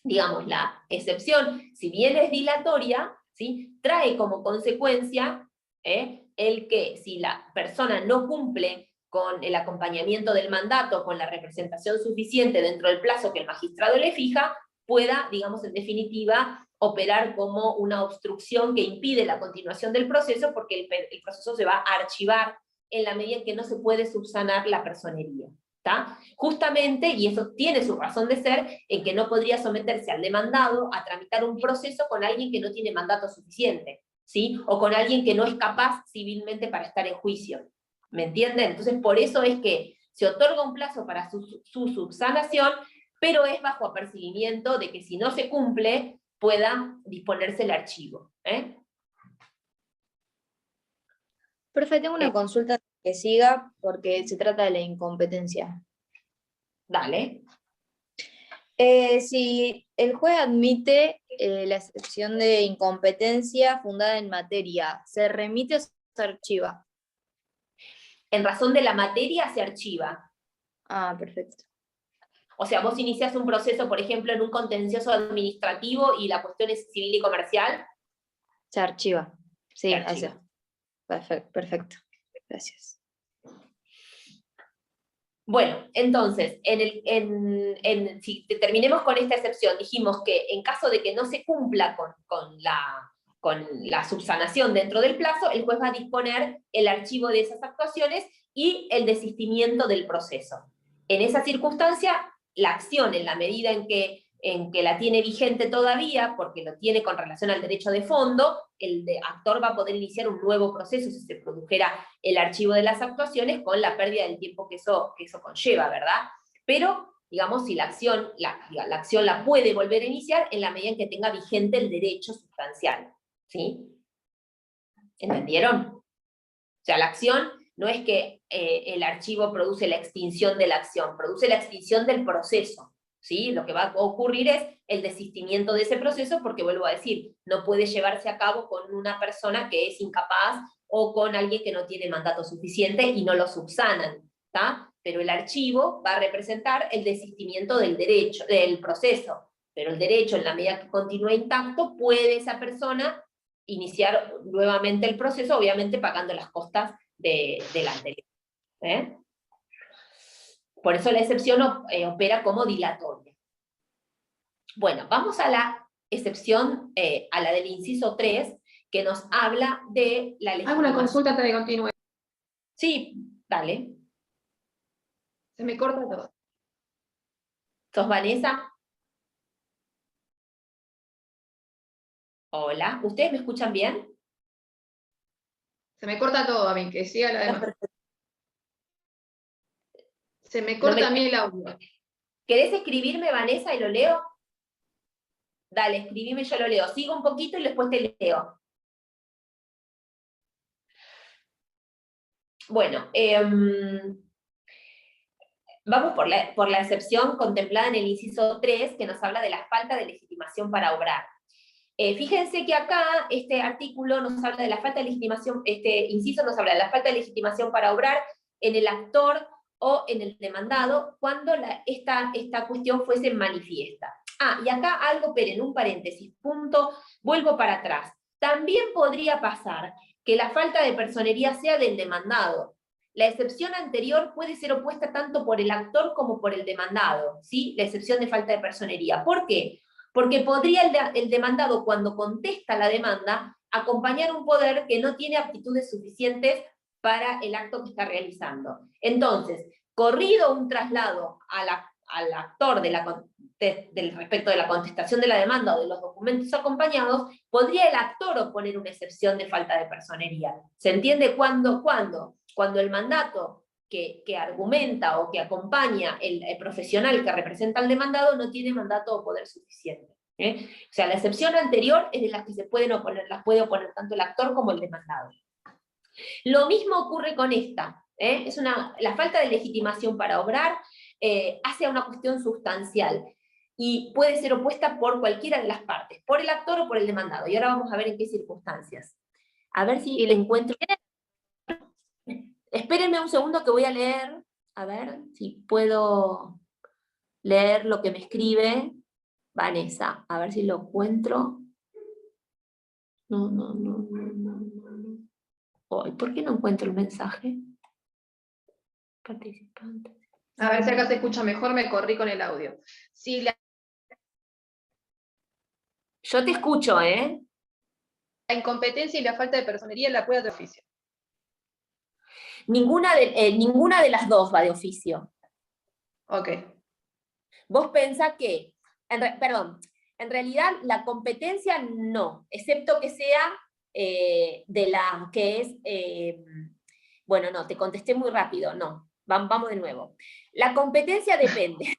digamos, la excepción, si bien es dilatoria, ¿sí? Trae como consecuencia el que si la persona no cumple con el acompañamiento del mandato, con la representación suficiente dentro del plazo que el magistrado le fija, pueda, digamos, en definitiva, operar como una obstrucción que impide la continuación del proceso, porque el proceso se va a archivar en la medida en que no se puede subsanar la personería. ¿Tá? Justamente, y eso tiene su razón de ser, en que no podría someterse al demandado a tramitar un proceso con alguien que no tiene mandato suficiente, ¿sí? O con alguien que no es capaz civilmente para estar en juicio. ¿Me entienden? Entonces, por eso es que se otorga un plazo para su subsanación, pero es bajo apercibimiento de que si no se cumple, pueda disponerse el archivo. Profe, tengo una consulta que siga porque se trata de la incompetencia. Dale. Si el juez admite la excepción de incompetencia fundada en materia, ¿se remite o se archiva? En razón de la materia se archiva. Ah, perfecto. O sea, vos iniciás un proceso, por ejemplo, en un contencioso administrativo y la cuestión es civil y comercial. Se archiva. Sí, Se archiva. eso. Perfecto, perfecto. Gracias. Bueno, entonces, si terminemos con esta excepción, dijimos que en caso de que no se cumpla con la subsanación dentro del plazo, el juez va a disponer el archivo de esas actuaciones y el desistimiento del proceso. En esa circunstancia, la acción, en la medida en que la tiene vigente todavía, porque lo tiene con relación al derecho de fondo, el actor va a poder iniciar un nuevo proceso si se produjera el archivo de las actuaciones, con la pérdida del tiempo que eso conlleva, ¿verdad? Pero, digamos, si la acción la puede volver a iniciar en la medida en que tenga vigente el derecho sustancial, ¿sí? ¿Entendieron? O sea, la acción no es que el archivo produce la extinción de la acción, produce la extinción del proceso. ¿Sí? Lo que va a ocurrir es el desistimiento de ese proceso, porque vuelvo a decir, no puede llevarse a cabo con una persona que es incapaz o con alguien que no tiene mandato suficiente y no lo subsanan, ¿tá? Pero el archivo va a representar el desistimiento del derecho, del proceso, pero el derecho, en la medida que continúe intacto, puede esa persona iniciar nuevamente el proceso, obviamente pagando las costas del anterior. Por eso la excepción opera como dilatoria. Bueno, vamos a la excepción, a la del inciso 3, que nos habla de la legitimación. Hago una consulta antes de continuar. Sí, dale. Se me corta todo. ¿Sos Vanessa? Hola, ¿ustedes me escuchan bien? Se me corta todo a mí, que siga la demás. Se me corta a mí el audio. ¿Querés escribirme, Vanessa, y lo leo? Dale, escribime, yo lo leo. Sigo un poquito y después te leo. Bueno, vamos por la excepción contemplada en el inciso 3, que nos habla de la falta de legitimación para obrar. Fíjense que acá este artículo nos habla de la falta de legitimación, este inciso nos habla de la falta de legitimación para obrar en el actor o en el demandado cuando esta cuestión fuese manifiesta. Y acá algo, en un paréntesis, punto, vuelvo para atrás. También podría pasar que la falta de personería sea del demandado. La excepción anterior puede ser opuesta tanto por el actor como por el demandado, ¿sí? La excepción de falta de personería. ¿Por qué? Porque podría el demandado, cuando contesta la demanda, acompañar un poder que no tiene aptitudes suficientes para el acto que está realizando. Entonces, corrido un traslado al actor respecto de la contestación de la demanda o de los documentos acompañados, podría el actor oponer una excepción de falta de personería. ¿Se entiende cuándo? Cuando el mandato que argumenta o que acompaña el profesional que representa al demandado no tiene mandato o poder suficiente. O sea, la excepción anterior es de las que las puede oponer tanto el actor como el demandado. Lo mismo ocurre con esta. La falta de legitimación para obrar hace a una cuestión sustancial y puede ser opuesta por cualquiera de las partes, por el actor o por el demandado. Y ahora vamos a ver en qué circunstancias. A ver si le encuentro... Espérenme un segundo que voy a leer, a ver si puedo leer lo que me escribe Vanessa, a ver si lo encuentro. No. ¿Por qué no encuentro el mensaje? Participantes. A ver si acá se escucha mejor, me corrí con el audio. Sí, Yo te escucho, ¿eh? la incompetencia y la falta de personería la puede de oficio. Ninguna de las dos va de oficio. Ok. Vos pensás que, en realidad la competencia no, excepto que sea de la que es, bueno, no, te contesté muy rápido, no, vamos de nuevo. La competencia depende.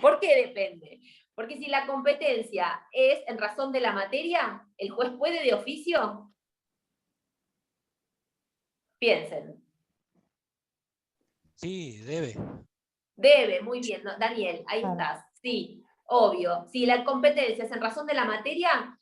¿Por qué depende? Porque si la competencia es en razón de la materia, ¿el juez puede de oficio? Piensen. Sí, debe. Debe, muy bien, ¿no? Daniel, ahí estás. Sí, obvio. Si la competencia es en razón de la materia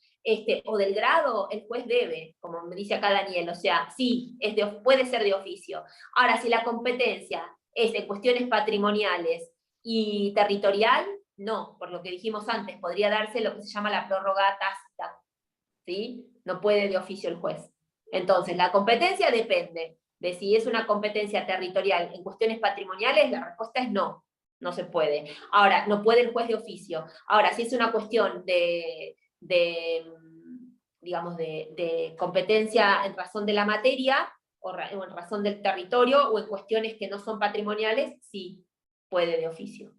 o del grado, el juez debe, como me dice acá Daniel, o sea, sí, puede ser de oficio. Ahora, si la competencia es en cuestiones patrimoniales y territorial, no, por lo que dijimos antes, podría darse lo que se llama la prórroga tácita, ¿sí? No puede de oficio el juez. Entonces, la competencia depende de si es una competencia territorial en cuestiones patrimoniales, la respuesta es no, no se puede. Ahora, no puede el juez de oficio. Ahora, si es una cuestión digamos, de competencia en razón de la materia, o en razón del territorio, o en cuestiones que no son patrimoniales, sí puede de oficio.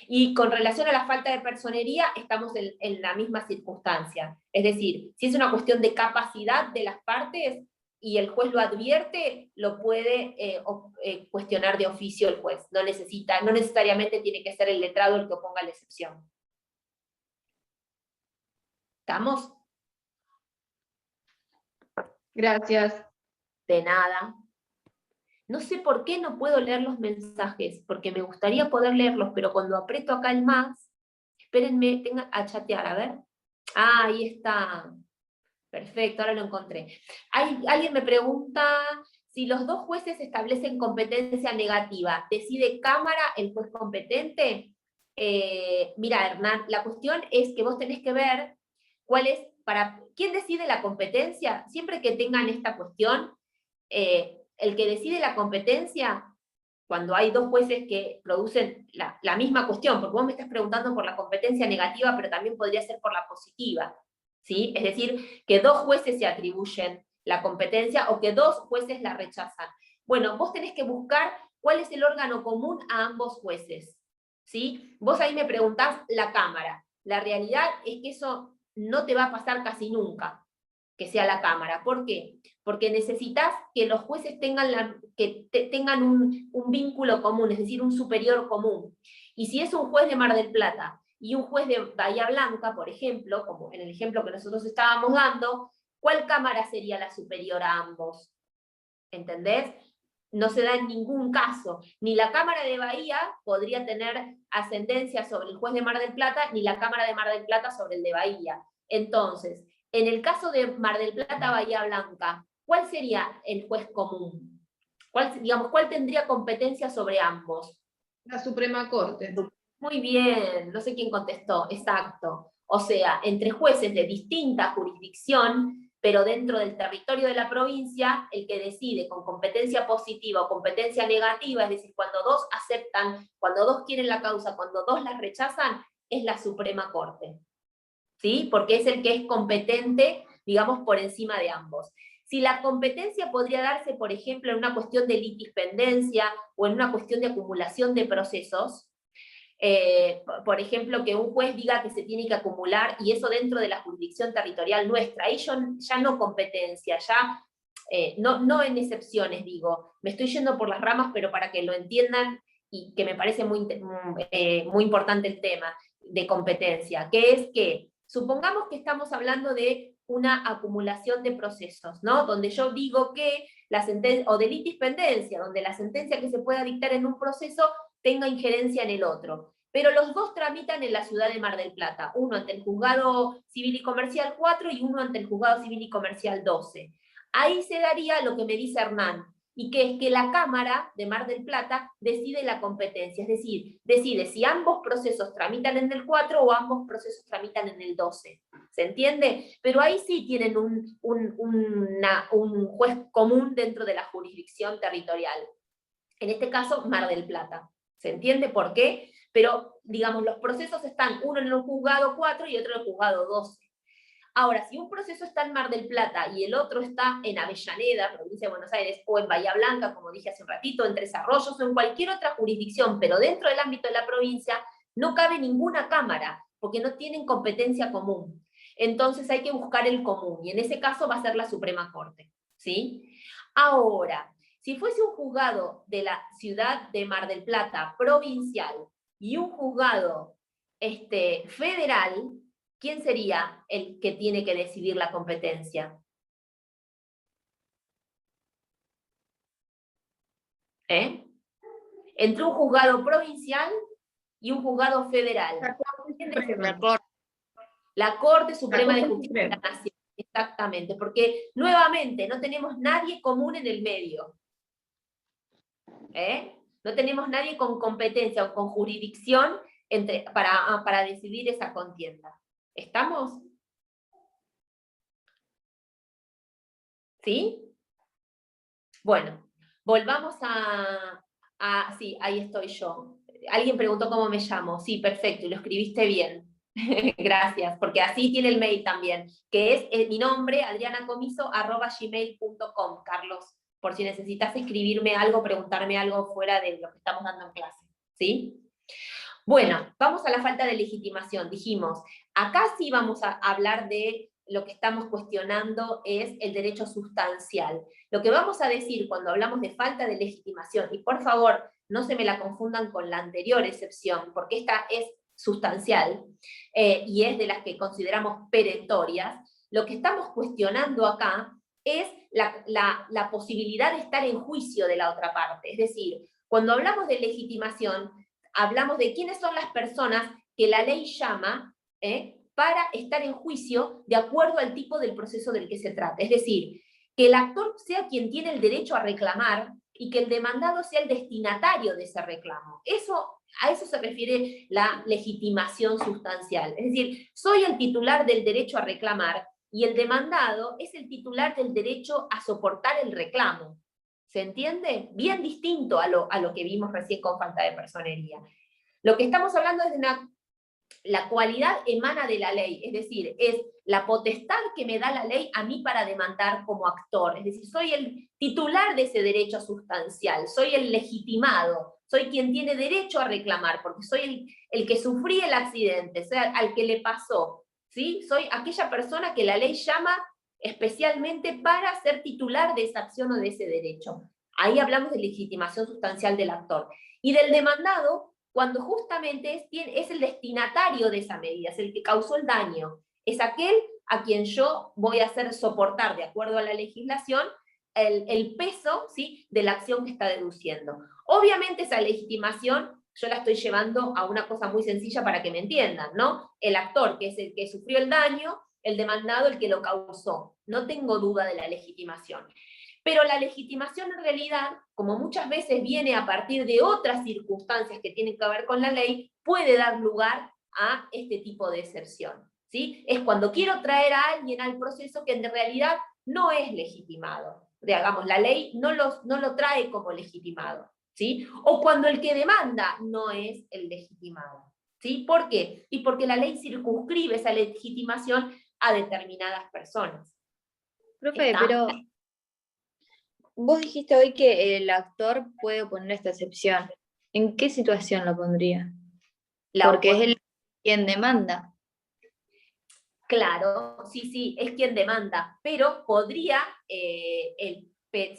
Y con relación a la falta de personería, estamos en la misma circunstancia. Es decir, si es una cuestión de capacidad de las partes y el juez lo advierte, lo puede cuestionar de oficio el juez. No necesariamente tiene que ser el letrado el que oponga la excepción. ¿Estamos? Gracias. De nada. No sé por qué no puedo leer los mensajes, porque me gustaría poder leerlos, pero cuando aprieto acá el más, espérenme, a chatear, a ver. Ahí está. Perfecto, ahora lo encontré. Alguien me pregunta si los dos jueces establecen competencia negativa, ¿decide Cámara el juez competente? Mira, Hernán, la cuestión es que vos tenés que ver ¿quién decide la competencia? Siempre que tengan esta cuestión, el que decide la competencia, cuando hay dos jueces que producen la misma cuestión, porque vos me estás preguntando por la competencia negativa, pero también podría ser por la positiva, ¿sí? Es decir, que dos jueces se atribuyen la competencia o que dos jueces la rechazan. Bueno, vos tenés que buscar cuál es el órgano común a ambos jueces, ¿sí? Vos ahí me preguntás la Cámara. La realidad es que eso no te va a pasar casi nunca, que sea la Cámara. ¿Por qué? Porque necesitas que los jueces tengan un vínculo común, es decir, un superior común. Y si es un juez de Mar del Plata y un juez de Bahía Blanca, por ejemplo, como en el ejemplo que nosotros estábamos dando, ¿cuál Cámara sería la superior a ambos? ¿Entendés? No se da en ningún caso. Ni la Cámara de Bahía podría tener ascendencia sobre el juez de Mar del Plata, ni la Cámara de Mar del Plata sobre el de Bahía. Entonces, en el caso de Mar del Plata, Bahía Blanca, ¿cuál sería el juez común? ¿Cuál tendría competencia sobre ambos? La Suprema Corte. Muy bien, no sé quién contestó, exacto. O sea, entre jueces de distinta jurisdicción, pero dentro del territorio de la provincia, el que decide con competencia positiva o competencia negativa, es decir, cuando dos aceptan, cuando dos quieren la causa, cuando dos la rechazan, es la Suprema Corte. ¿Sí? Porque es el que es competente, digamos, por encima de ambos. Si la competencia podría darse, por ejemplo, en una cuestión de litispendencia o en una cuestión de acumulación de procesos, por ejemplo, que un juez diga que se tiene que acumular, y eso dentro de la jurisdicción territorial nuestra, ahí ya no competencia, ya no en excepciones, digo, me estoy yendo por las ramas, pero para que lo entiendan, y que me parece muy importante el tema de competencia, que es que, supongamos que estamos hablando de una acumulación de procesos, ¿no? Donde yo digo que la sentencia, o de litispendencia, donde la sentencia que se pueda dictar en un proceso tenga injerencia en el otro. Pero los dos tramitan en la ciudad de Mar del Plata, uno ante el Juzgado Civil y Comercial 4 y uno ante el Juzgado Civil y Comercial 12. Ahí se daría lo que me dice Hernán, y que es que la Cámara de Mar del Plata decide la competencia, es decir, decide si ambos procesos tramitan en el 4 o ambos procesos tramitan en el 12. ¿Se entiende? Pero ahí sí tienen un juez común dentro de la jurisdicción territorial. En este caso, Mar del Plata. ¿Se entiende por qué? Pero, digamos, los procesos están uno en el juzgado 4 y otro en el juzgado 12. Ahora, si un proceso está en Mar del Plata y el otro está en Avellaneda, provincia de Buenos Aires, o en Bahía Blanca, como dije hace un ratito, en Tres Arroyos, o en cualquier otra jurisdicción, pero dentro del ámbito de la provincia, no cabe ninguna cámara, porque no tienen competencia común. Entonces hay que buscar el común, y en ese caso va a ser la Suprema Corte, ¿sí? Ahora, si fuese un juzgado de la ciudad de Mar del Plata, provincial, y un juzgado federal, ¿quién sería el que tiene que decidir la competencia? Entre un juzgado provincial y un juzgado federal. La Corte Suprema de Justicia de la Nación. Exactamente, porque nuevamente no tenemos nadie común en el medio. No tenemos nadie con competencia o con jurisdicción para decidir esa contienda. ¿Estamos? ¿Sí? Bueno, volvamos sí, ahí estoy yo. Alguien preguntó cómo me llamo. Sí, perfecto, y lo escribiste bien. Gracias, porque así tiene el mail también, que es mi nombre, adrianacomiso@gmail.com, Carlos, por si necesitas escribirme algo, preguntarme algo fuera de lo que estamos dando en clase. ¿Sí? Bueno, vamos a la falta de legitimación. Dijimos, acá sí vamos a hablar de lo que estamos cuestionando es el derecho sustancial. Lo que vamos a decir cuando hablamos de falta de legitimación, y por favor, no se me la confundan con la anterior excepción, porque esta es sustancial, y es de las que consideramos perentorias, lo que estamos cuestionando acá es la posibilidad de estar en juicio de la otra parte. Es decir, cuando hablamos de legitimación, hablamos de quiénes son las personas que la ley llama para estar en juicio de acuerdo al tipo del proceso del que se trata. Es decir, que el actor sea quien tiene el derecho a reclamar y que el demandado sea el destinatario de ese reclamo. A eso se refiere la legitimación sustancial. Es decir, soy el titular del derecho a reclamar y el demandado es el titular del derecho a soportar el reclamo. ¿Se entiende? Bien distinto a lo que vimos recién con falta de personería. Lo que estamos hablando es de la cualidad emana de la ley, es decir, es la potestad que me da la ley a mí para demandar como actor. Es decir, soy el titular de ese derecho sustancial, soy el legitimado, soy quien tiene derecho a reclamar, porque soy el que sufrí el accidente, sea, al que le pasó, ¿sí? Soy aquella persona que la ley llama especialmente para ser titular de esa acción o de ese derecho. Ahí hablamos de legitimación sustancial del actor. Y del demandado, cuando justamente es el destinatario de esa medida, es el que causó el daño, es aquel a quien yo voy a hacer soportar, de acuerdo a la legislación, el peso, ¿sí?, de la acción que está deduciendo. Obviamente esa legitimación yo la estoy llevando a una cosa muy sencilla para que me entiendan, ¿no? El actor, que es el que sufrió el daño, el demandado el que lo causó. No tengo duda de la legitimación. Pero la legitimación en realidad, como muchas veces viene a partir de otras circunstancias que tienen que ver con la ley, puede dar lugar a este tipo de excepción, ¿sí? Es cuando quiero traer a alguien al proceso que en realidad no es legitimado. Digamos, la ley no lo trae como legitimado, ¿sí? O cuando el que demanda no es el legitimado, ¿sí? ¿Por qué? Y porque la ley circunscribe esa legitimación a determinadas personas. Profe, ¿Está? pero vos dijiste hoy que el actor puede poner esta excepción. ¿En qué situación lo pondría? Porque es el quien demanda. Claro, sí, es quien demanda, pero podría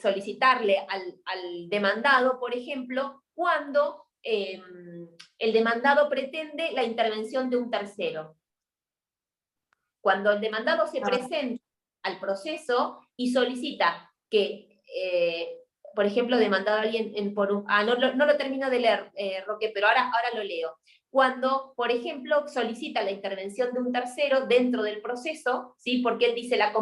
solicitarle al demandado, por ejemplo, cuando el demandado pretende la intervención de un tercero. Cuando el demandado se presenta al proceso y solicita que, por ejemplo, demandado a alguien no lo termino de leer, Roque, pero ahora lo leo. Cuando, por ejemplo, solicita la intervención de un tercero dentro del proceso, ¿sí? Porque él dice la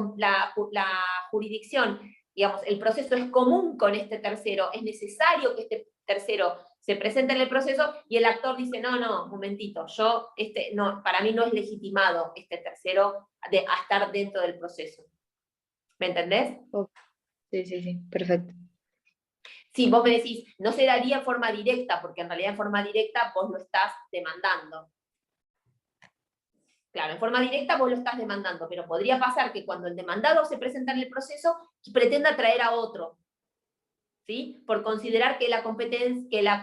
jurisdicción, digamos, el proceso es común con este tercero, es necesario que este tercero se presenta en el proceso, y el actor dice, no, un momentito, para mí no es legitimado este tercero a estar dentro del proceso. ¿Me entendés? Sí, perfecto. Sí, vos me decís, no se daría en forma directa, porque en realidad en forma directa vos lo estás demandando. Claro, en forma directa vos lo estás demandando, pero podría pasar que cuando el demandado se presenta en el proceso, pretenda traer a otro, ¿sí? Por considerar que la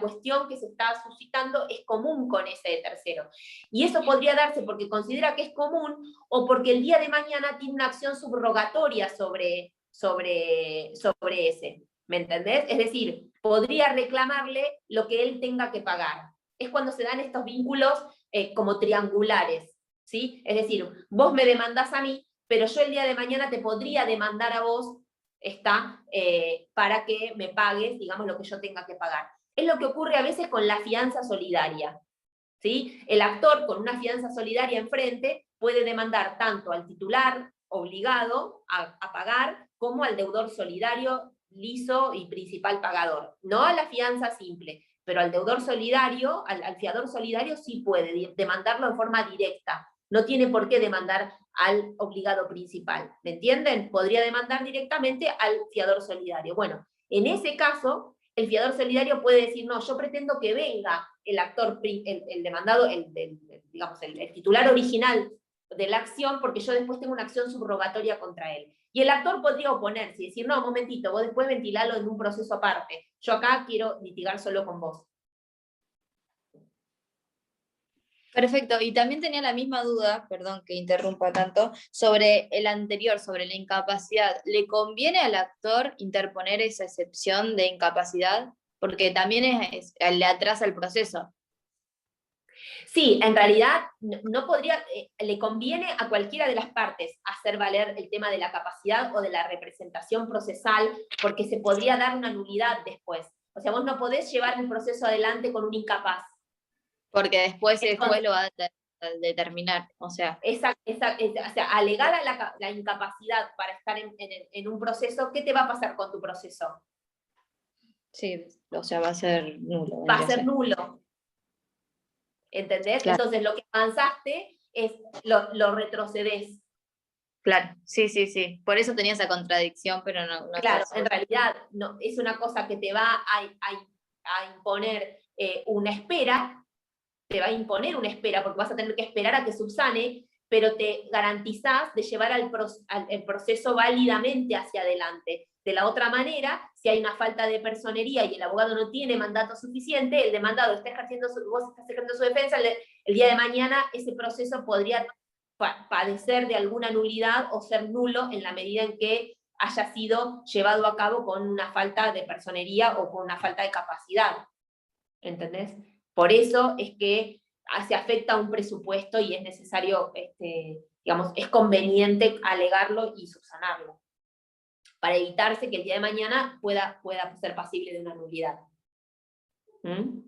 cuestión que se está suscitando es común con ese tercero. Y eso podría darse porque considera que es común, o porque el día de mañana tiene una acción subrogatoria sobre ese. ¿Me entendés? Es decir, podría reclamarle lo que él tenga que pagar. Es cuando se dan estos vínculos como triangulares, ¿sí? Es decir, vos me demandás a mí, pero yo el día de mañana te podría demandar a vos para que me pagues, digamos, lo que yo tenga que pagar. Es lo que ocurre a veces con la fianza solidaria, ¿sí? El actor con una fianza solidaria enfrente puede demandar tanto al titular obligado a pagar como al deudor solidario liso y principal pagador. No a la fianza simple, pero al deudor solidario, al fiador solidario sí puede demandarlo en forma directa. No tiene por qué demandar al obligado principal. ¿Me entienden? Podría demandar directamente al fiador solidario. Bueno, en ese caso, el fiador solidario puede decir, no, yo pretendo que venga el actor, el demandado, digamos, el titular original de la acción, porque yo después tengo una acción subrogatoria contra él. Y el actor podría oponerse y decir, no, un momentito, vos después ventilalo en un proceso aparte. Yo acá quiero litigar solo con vos. Perfecto, y también tenía la misma duda, perdón que interrumpa tanto, sobre el anterior, sobre la incapacidad. ¿Le conviene al actor interponer esa excepción de incapacidad? Porque también le atrasa el proceso. Sí, en realidad no podría, le conviene a cualquiera de las partes hacer valer el tema de la capacidad o de la representación procesal, porque se podría dar una nulidad después. O sea, vos no podés llevar el proceso adelante con un incapaz. Porque después el juez lo va a determinar, o sea. O sea, alegar a la incapacidad para estar en un proceso, ¿qué te va a pasar con tu proceso? Sí, o sea, va a ser nulo. Va a ser nulo. ¿Entendés? Claro. Entonces lo que avanzaste es lo retrocedés. Claro, sí. Por eso tenía esa contradicción, pero no Claro, en realidad no, es una cosa que te va a imponer una espera, te va a imponer una espera, porque vas a tener que esperar a que subsane, pero te garantizás de llevar el proceso válidamente hacia adelante. De la otra manera, si hay una falta de personería y el abogado no tiene mandato suficiente, el demandado vos estás ejerciendo su defensa, el día de mañana ese proceso podría padecer de alguna nulidad o ser nulo en la medida en que haya sido llevado a cabo con una falta de personería o con una falta de capacidad. ¿Entendés? Por eso es que se afecta a un presupuesto y es necesario, digamos, es conveniente alegarlo y subsanarlo, para evitarse que el día de mañana pueda ser pasible de una nulidad. ¿Mm?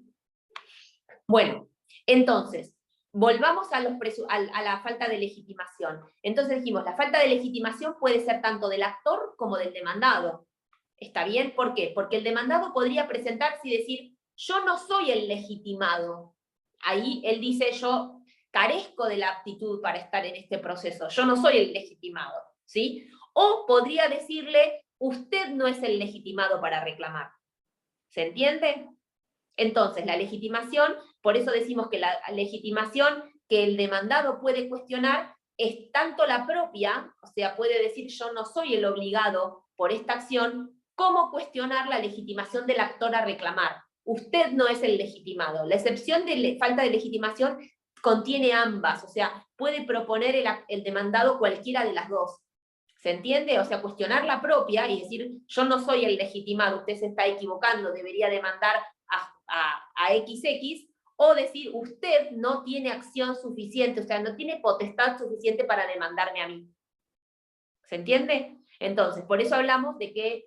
Bueno, entonces, volvamos a la falta de legitimación. Entonces dijimos, la falta de legitimación puede ser tanto del actor como del demandado. ¿Está bien? ¿Por qué? Porque el demandado podría presentarse y decir, yo no soy el legitimado. Ahí él dice, yo carezco de la aptitud para estar en este proceso, yo no soy el legitimado, ¿sí? O podría decirle, usted no es el legitimado para reclamar. ¿Se entiende? Entonces, la legitimación, por eso decimos que la legitimación que el demandado puede cuestionar es tanto la propia, o sea, puede decir yo no soy el obligado por esta acción, como cuestionar la legitimación del actor a reclamar. Usted no es el legitimado. La excepción de falta de legitimación contiene ambas, o sea, puede proponer el demandado cualquiera de las dos. ¿Se entiende? O sea, cuestionar la propia y decir, yo no soy el legitimado, usted se está equivocando, debería demandar a XX, o decir, usted no tiene acción suficiente, o sea, no tiene potestad suficiente para demandarme a mí. ¿Se entiende? Entonces, por eso hablamos de que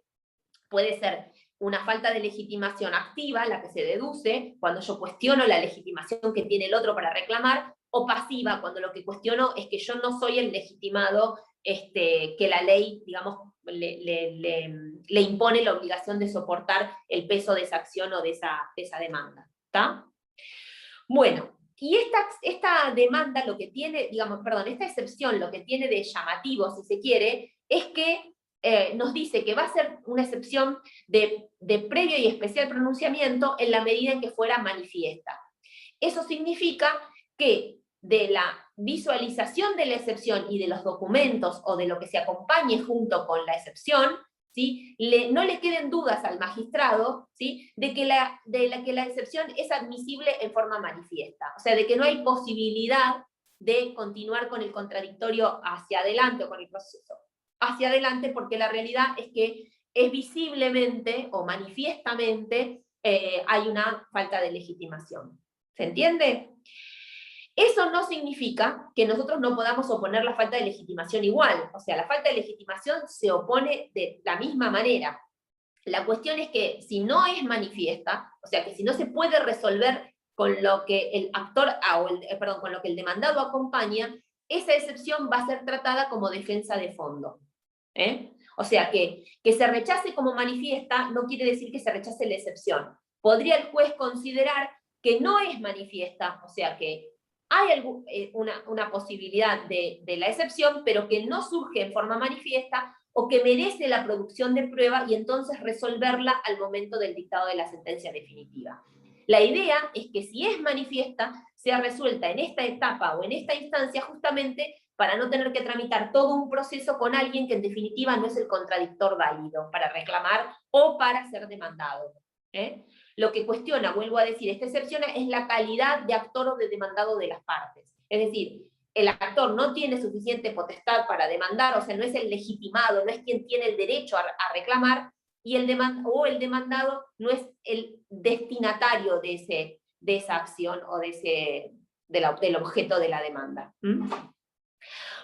puede ser una falta de legitimación activa, la que se deduce, cuando yo cuestiono la legitimación que tiene el otro para reclamar, o pasiva, cuando lo que cuestiono es que yo no soy el legitimado que la ley, digamos, le impone la obligación de soportar el peso de esa acción o de esa demanda. ¿Está? Bueno, y esta demanda lo que tiene, digamos, perdón, esta excepción lo que tiene de llamativo, si se quiere, es que nos dice que va a ser una excepción de previo y especial pronunciamiento en la medida en que fuera manifiesta. Eso significa que de la visualización de la excepción y de los documentos o de lo que se acompañe junto con la excepción, ¿sí? No le queden dudas al magistrado, ¿sí? de que la excepción es admisible en forma manifiesta, o sea, de que no hay posibilidad de continuar con el contradictorio hacia adelante o con el proceso hacia adelante, porque la realidad es que es visiblemente o manifiestamente hay una falta de legitimación. ¿Se entiende? Eso no significa que nosotros no podamos oponer la falta de legitimación igual. O sea, la falta de legitimación se opone de la misma manera. La cuestión es que si no es manifiesta, o sea, que si no se puede resolver con lo que el actor, con lo que el demandado acompaña, esa excepción va a ser tratada como defensa de fondo. O sea, que se rechace como manifiesta no quiere decir que se rechace la excepción. Podría el juez considerar que no es manifiesta, o sea, que hay una posibilidad de la excepción, pero que no surge en forma manifiesta o que merece la producción de prueba y entonces resolverla al momento del dictado de la sentencia definitiva. La idea es que si es manifiesta, sea resuelta en esta etapa o en esta instancia justamente para no tener que tramitar todo un proceso con alguien que en definitiva no es el contradictor válido para reclamar o para ser demandado. Lo que cuestiona, vuelvo a decir, esta excepción es la calidad de actor o de demandado de las partes. Es decir, el actor no tiene suficiente potestad para demandar, o sea, no es el legitimado, no es quien tiene el derecho a reclamar, y el demandado no es el destinatario de esa acción o del objeto de la demanda.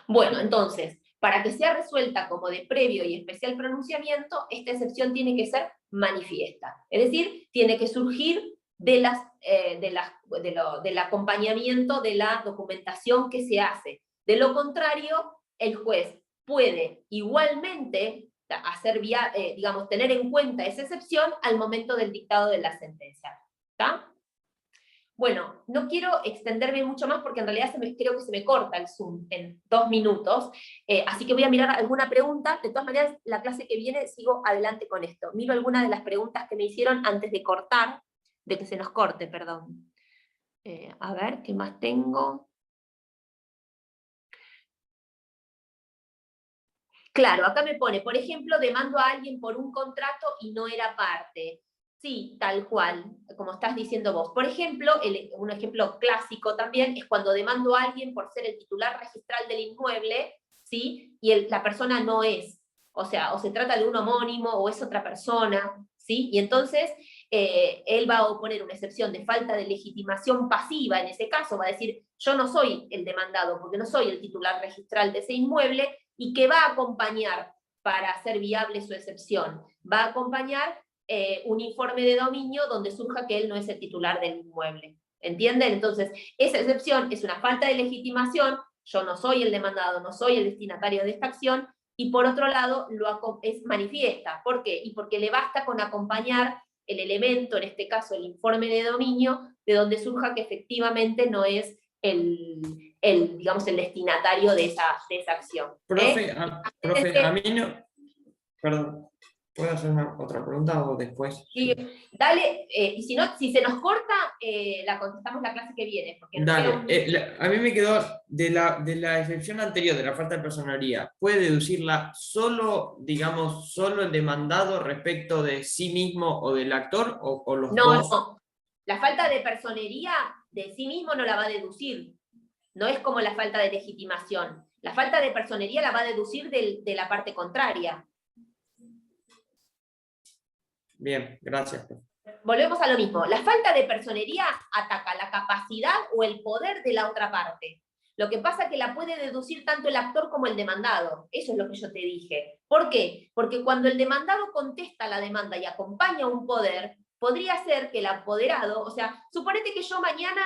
Bueno, entonces, para que sea resuelta como de previo y especial pronunciamiento, esta excepción tiene que ser manifiesta. Es decir, tiene que surgir del acompañamiento de la documentación que se hace. De lo contrario, el juez puede igualmente tener en cuenta esa excepción al momento del dictado de la sentencia. ¿Está? Bueno, no quiero extenderme mucho más porque en realidad creo que se me corta el Zoom en 2 minutos, así que voy a mirar alguna pregunta. De todas maneras, la clase que viene sigo adelante con esto. Miro algunas de las preguntas que me hicieron antes de que se nos corte, perdón. A ver, ¿qué más tengo? Claro, acá me pone, por ejemplo, demando a alguien por un contrato y no era parte. Sí, tal cual, como estás diciendo vos. Por ejemplo, un ejemplo clásico también es cuando demando a alguien por ser el titular registral del inmueble, ¿sí? Y la persona no es. O sea, o se trata de un homónimo o es otra persona, ¿sí? Y entonces él va a oponer una excepción de falta de legitimación pasiva, en ese caso va a decir, yo no soy el demandado porque no soy el titular registral de ese inmueble, y que va a acompañar para hacer viable su excepción. Va a acompañar un informe de dominio donde surja que él no es el titular del inmueble. ¿Entienden? Entonces, esa excepción es una falta de legitimación, yo no soy el demandado, no soy el destinatario de esta acción, y por otro lado, es manifiesta. ¿Por qué? Y porque le basta con acompañar el elemento, en este caso el informe de dominio, de donde surja que efectivamente no es digamos, el destinatario de esa acción. Profe, a mí no... Perdón, ¿puedo hacer otra pregunta o después? Sí, dale, y si no, si se nos corta, la contestamos la clase que viene. Porque nos queda Dale, a mí me quedó de la excepción anterior, de la falta de personería, ¿puede deducirla solo, digamos, solo el demandado respecto de sí mismo o del actor o los dos? No, la falta de personería de sí mismo no la va a deducir. No es como la falta de legitimación. La falta de personería la va a deducir de la parte contraria. Bien, gracias. Volvemos a lo mismo. La falta de personería ataca la capacidad o el poder de la otra parte. Lo que pasa es que la puede deducir tanto el actor como el demandado. Eso es lo que yo te dije. ¿Por qué? Porque cuando el demandado contesta la demanda y acompaña un poder, podría ser que el apoderado, o sea, suponete que yo mañana,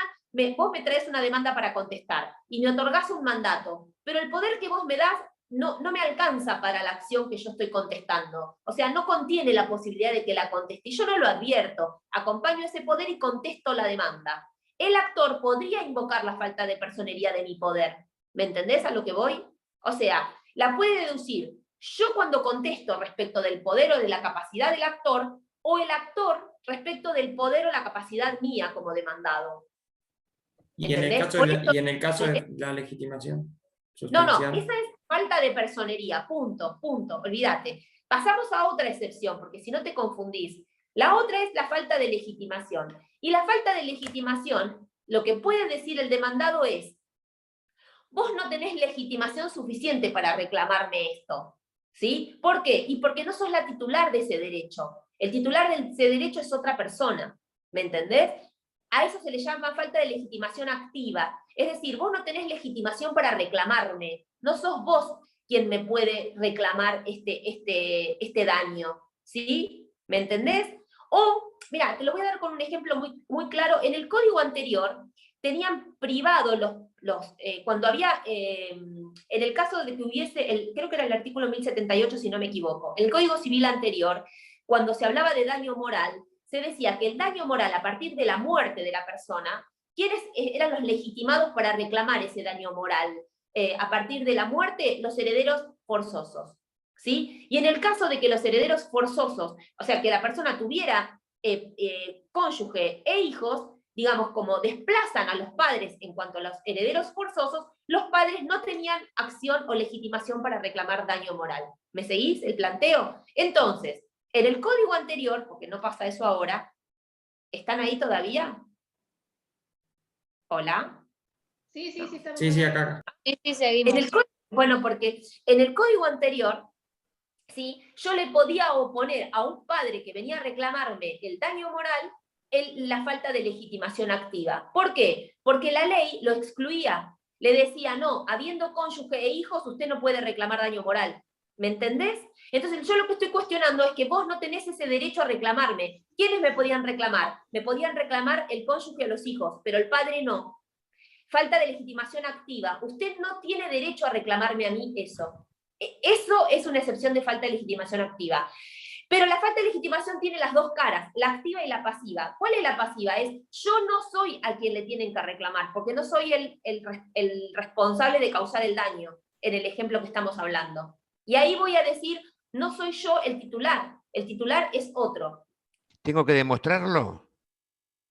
vos me traes una demanda para contestar y me otorgás un mandato, pero el poder que vos me das no me alcanza para la acción que yo estoy contestando. O sea, no contiene la posibilidad de que la conteste. Y yo no lo advierto. Acompaño ese poder y contesto la demanda. El actor podría invocar la falta de personería de mi poder. ¿Me entendés a lo que voy? O sea, la puede deducir yo cuando contesto respecto del poder o de la capacidad del actor, o el actor respecto del poder o la capacidad mía como demandado. ¿Y en el caso de la legitimación? No, esa es falta de personería, punto, olvídate. Pasamos a otra excepción, porque si no te confundís. La otra es la falta de legitimación. Y la falta de legitimación, lo que puede decir el demandado es, vos no tenés legitimación suficiente para reclamarme esto, ¿sí? ¿Por qué? Y porque no sos la titular de ese derecho. El titular de ese derecho es otra persona, ¿me entendés? A eso se le llama falta de legitimación activa. Es decir, vos no tenés legitimación para reclamarme. No sos vos quien me puede reclamar este daño. ¿Sí? ¿Me entendés? O, mira, te lo voy a dar con un ejemplo muy claro. En el código anterior tenían privado cuando había, en el caso de que hubiese, creo que era el artículo 1078 si no me equivoco, el Código Civil anterior, cuando se hablaba de daño moral, se decía que el daño moral a partir de la muerte de la persona, ¿quiénes eran los legitimados para reclamar ese daño moral? A partir de la muerte, los herederos forzosos, ¿sí? Y en el caso de que los herederos forzosos, o sea, que la persona tuviera cónyuge e hijos, digamos, como desplazan a los padres en cuanto a los herederos forzosos, los padres no tenían acción o legitimación para reclamar daño moral. ¿Me seguís el planteo? Entonces, en el código anterior, porque no pasa eso ahora, ¿están ahí todavía? ¿Hola? Sí, estamos. Sí, acá. Sí, seguimos. Bueno, porque en el código anterior, ¿sí? Yo le podía oponer a un padre que venía a reclamarme el daño moral la falta de legitimación activa. ¿Por qué? Porque la ley lo excluía. Le decía, no, habiendo cónyuge e hijos, usted no puede reclamar daño moral. ¿Me entendés? Entonces yo lo que estoy cuestionando es que vos no tenés ese derecho a reclamarme. ¿Quiénes me podían reclamar? Me podían reclamar el cónyuge o los hijos, pero el padre no. Falta de legitimación activa. Usted no tiene derecho a reclamarme a mí eso. Eso es una excepción de falta de legitimación activa. Pero la falta de legitimación tiene las dos caras, la activa y la pasiva. ¿Cuál es la pasiva? Es yo no soy a quien le tienen que reclamar, porque no soy el responsable de causar el daño, en el ejemplo que estamos hablando. Y ahí voy a decir, no soy yo el titular es otro. ¿Tengo que demostrarlo?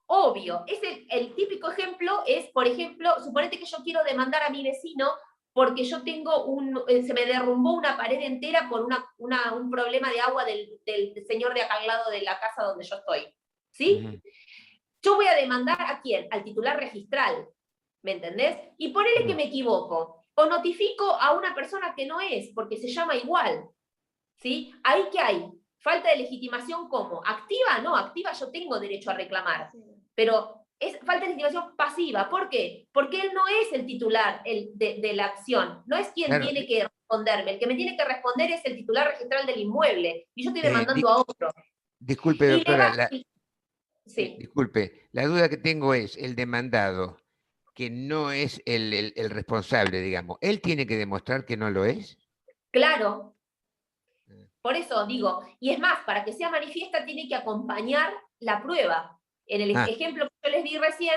Obvio, el típico ejemplo es, por ejemplo, suponete que yo quiero demandar a mi vecino porque yo tengo se me derrumbó una pared entera por un problema de agua del señor de acá al lado de la casa donde yo estoy. ¿Sí? Uh-huh. Yo voy a demandar ¿a quién? Al titular registral. ¿Me entendés? Y ponele que me equivoco. O notifico a una persona que no es, porque se llama igual. ¿Sí? ¿Ahí qué hay? Falta de legitimación, ¿cómo? ¿Activa? No, activa yo tengo derecho a reclamar. Pero es falta de legitimación pasiva. ¿Por qué? Porque él no es el titular de la acción. No es quien tiene que responderme. El que me tiene que responder es el titular registral del inmueble. Y yo estoy demandando a otro. Disculpe, doctora. Sí. Disculpe, la duda que tengo es el demandado, que no es el responsable, digamos. ¿Él tiene que demostrar que no lo es? Claro, por eso digo, y es más, para que sea manifiesta tiene que acompañar la prueba. En el ejemplo que yo les di recién,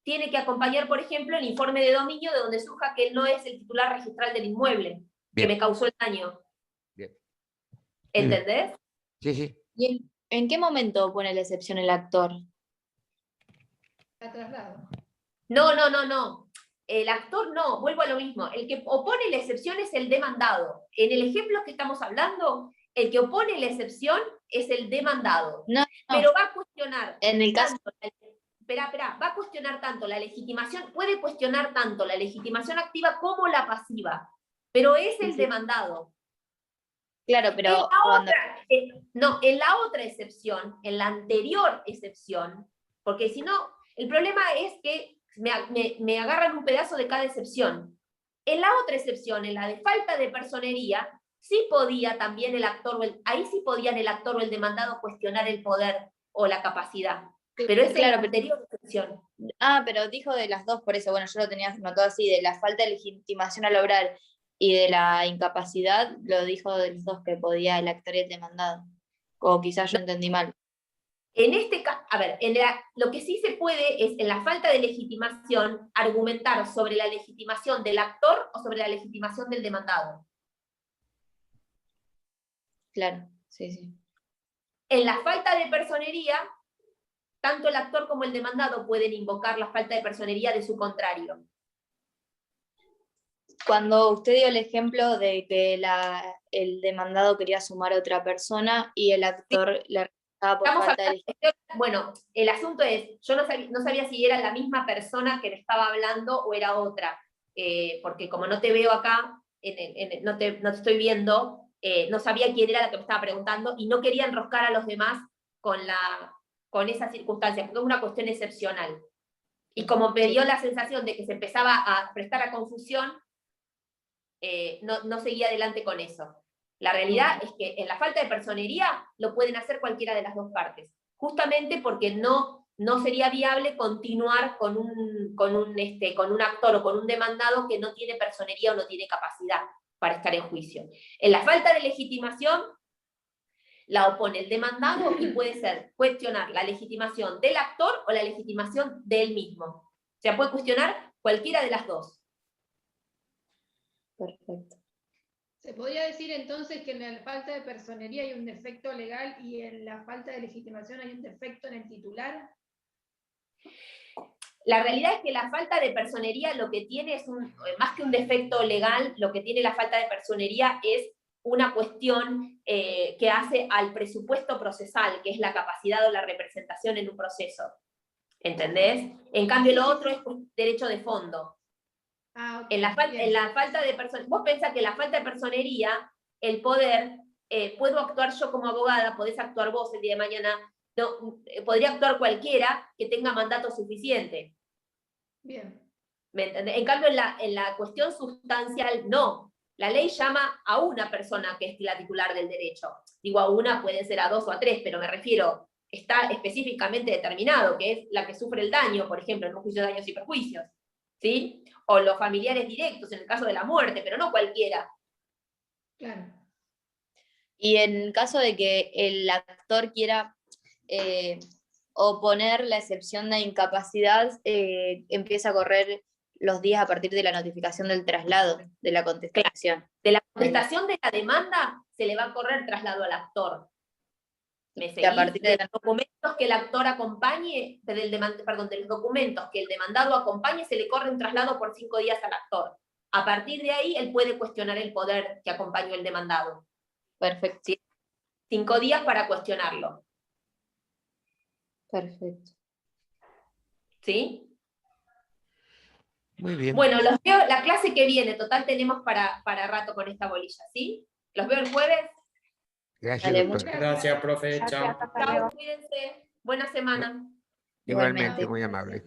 tiene que acompañar, por ejemplo, el informe de dominio de donde surja que él no es el titular registral del inmueble, que Bien. me causó el daño. Bien. ¿Entendés? Sí, sí. ¿Y en qué momento pone la excepción el actor? Está traslado. No. El actor no, vuelvo a lo mismo. El que opone la excepción es el demandado. En el ejemplo que estamos hablando, el que opone la excepción es el demandado. No, Pero va a cuestionar en el caso... va a cuestionar tanto la legitimación, puede cuestionar tanto la legitimación activa como la pasiva, pero es el demandado. Claro, pero cuando... En la otra excepción, en la anterior excepción, porque si no, el problema es que me agarran un pedazo de cada excepción. En la otra excepción, en la de falta de personería, sí podía también el actor, ahí sí podían el actor o el demandado cuestionar el poder o la capacidad. Pero es claro, en la anterior excepción. pero dijo de las dos, por eso, bueno, yo lo tenía notado así, de la falta de legitimación al obrar y de la incapacidad, lo dijo de los dos que podía el actor y el demandado. O quizás yo entendí mal. En este caso, a ver, lo que sí se puede es, en la falta de legitimación, argumentar sobre la legitimación del actor o sobre la legitimación del demandado. Claro, sí. En la falta de personería, tanto el actor como el demandado pueden invocar la falta de personería de su contrario. Cuando usted dio el ejemplo de que el demandado quería sumar a otra persona y el actor le rechazaba por falta de legitimación. Bueno, el asunto es, yo no sabía si era la misma persona que le estaba hablando o era otra, porque como no te veo acá, no te estoy viendo, no sabía quién era la que me estaba preguntando y no quería enroscar a los demás con esa circunstancia, porque es una cuestión excepcional. Y como me dio la sensación de que se empezaba a prestar a confusión, no seguía adelante con eso. La realidad es que en la falta de personería lo pueden hacer cualquiera de las dos partes, justamente porque no sería viable continuar con un actor o con un demandado que no tiene personería o no tiene capacidad para estar en juicio. En la falta de legitimación la opone el demandado y puede ser cuestionar la legitimación del actor o la legitimación del mismo. O sea, puede cuestionar cualquiera de las dos. Perfecto. ¿Se podría decir entonces que en la falta de personería hay un defecto legal y en la falta de legitimación hay un defecto en el titular? La realidad es que la falta de personería lo que tiene es más que un defecto legal, lo que tiene la falta de personería es una cuestión que hace al presupuesto procesal, que es la capacidad o la representación en un proceso. ¿Entendés? En cambio, lo otro es un derecho de fondo. Okay, en la falta de personería, vos pensás que en la falta de personería, el poder, puedo actuar yo como abogada, podés actuar vos el día de mañana, no, podría actuar cualquiera que tenga mandato suficiente. Bien. ¿Me entendés? En cambio, en la cuestión sustancial, no. La ley llama a una persona que es la titular del derecho. Digo a una, pueden ser a dos o a tres, pero me refiero, está específicamente determinado, que es la que sufre el daño, por ejemplo, en un juicio de daños y perjuicios. ¿Sí? O los familiares directos, en el caso de la muerte, pero no cualquiera. Claro. Y en caso de que el actor quiera oponer la excepción de incapacidad, empieza a correr los días a partir de la notificación del traslado de la contestación. De la contestación de la demanda se le va a correr traslado al actor. ¿Me seguís? A partir de los documentos que el actor acompañe, de los documentos que el demandado acompañe, se le corre un traslado por 5 días al actor. A partir de ahí, él puede cuestionar el poder que acompañó el demandado. Perfecto. ¿Sí? 5 días para cuestionarlo. Perfecto. ¿Sí? Muy bien. Bueno, los veo la clase que viene. Total, tenemos para rato con esta bolilla, ¿sí? Los veo el jueves. Gracias, Dale, doctora. Gracias, profe. Gracias, Chao. hasta Chao, luego. cuídense. Buena semana. Igualmente, Igualmente. muy amable.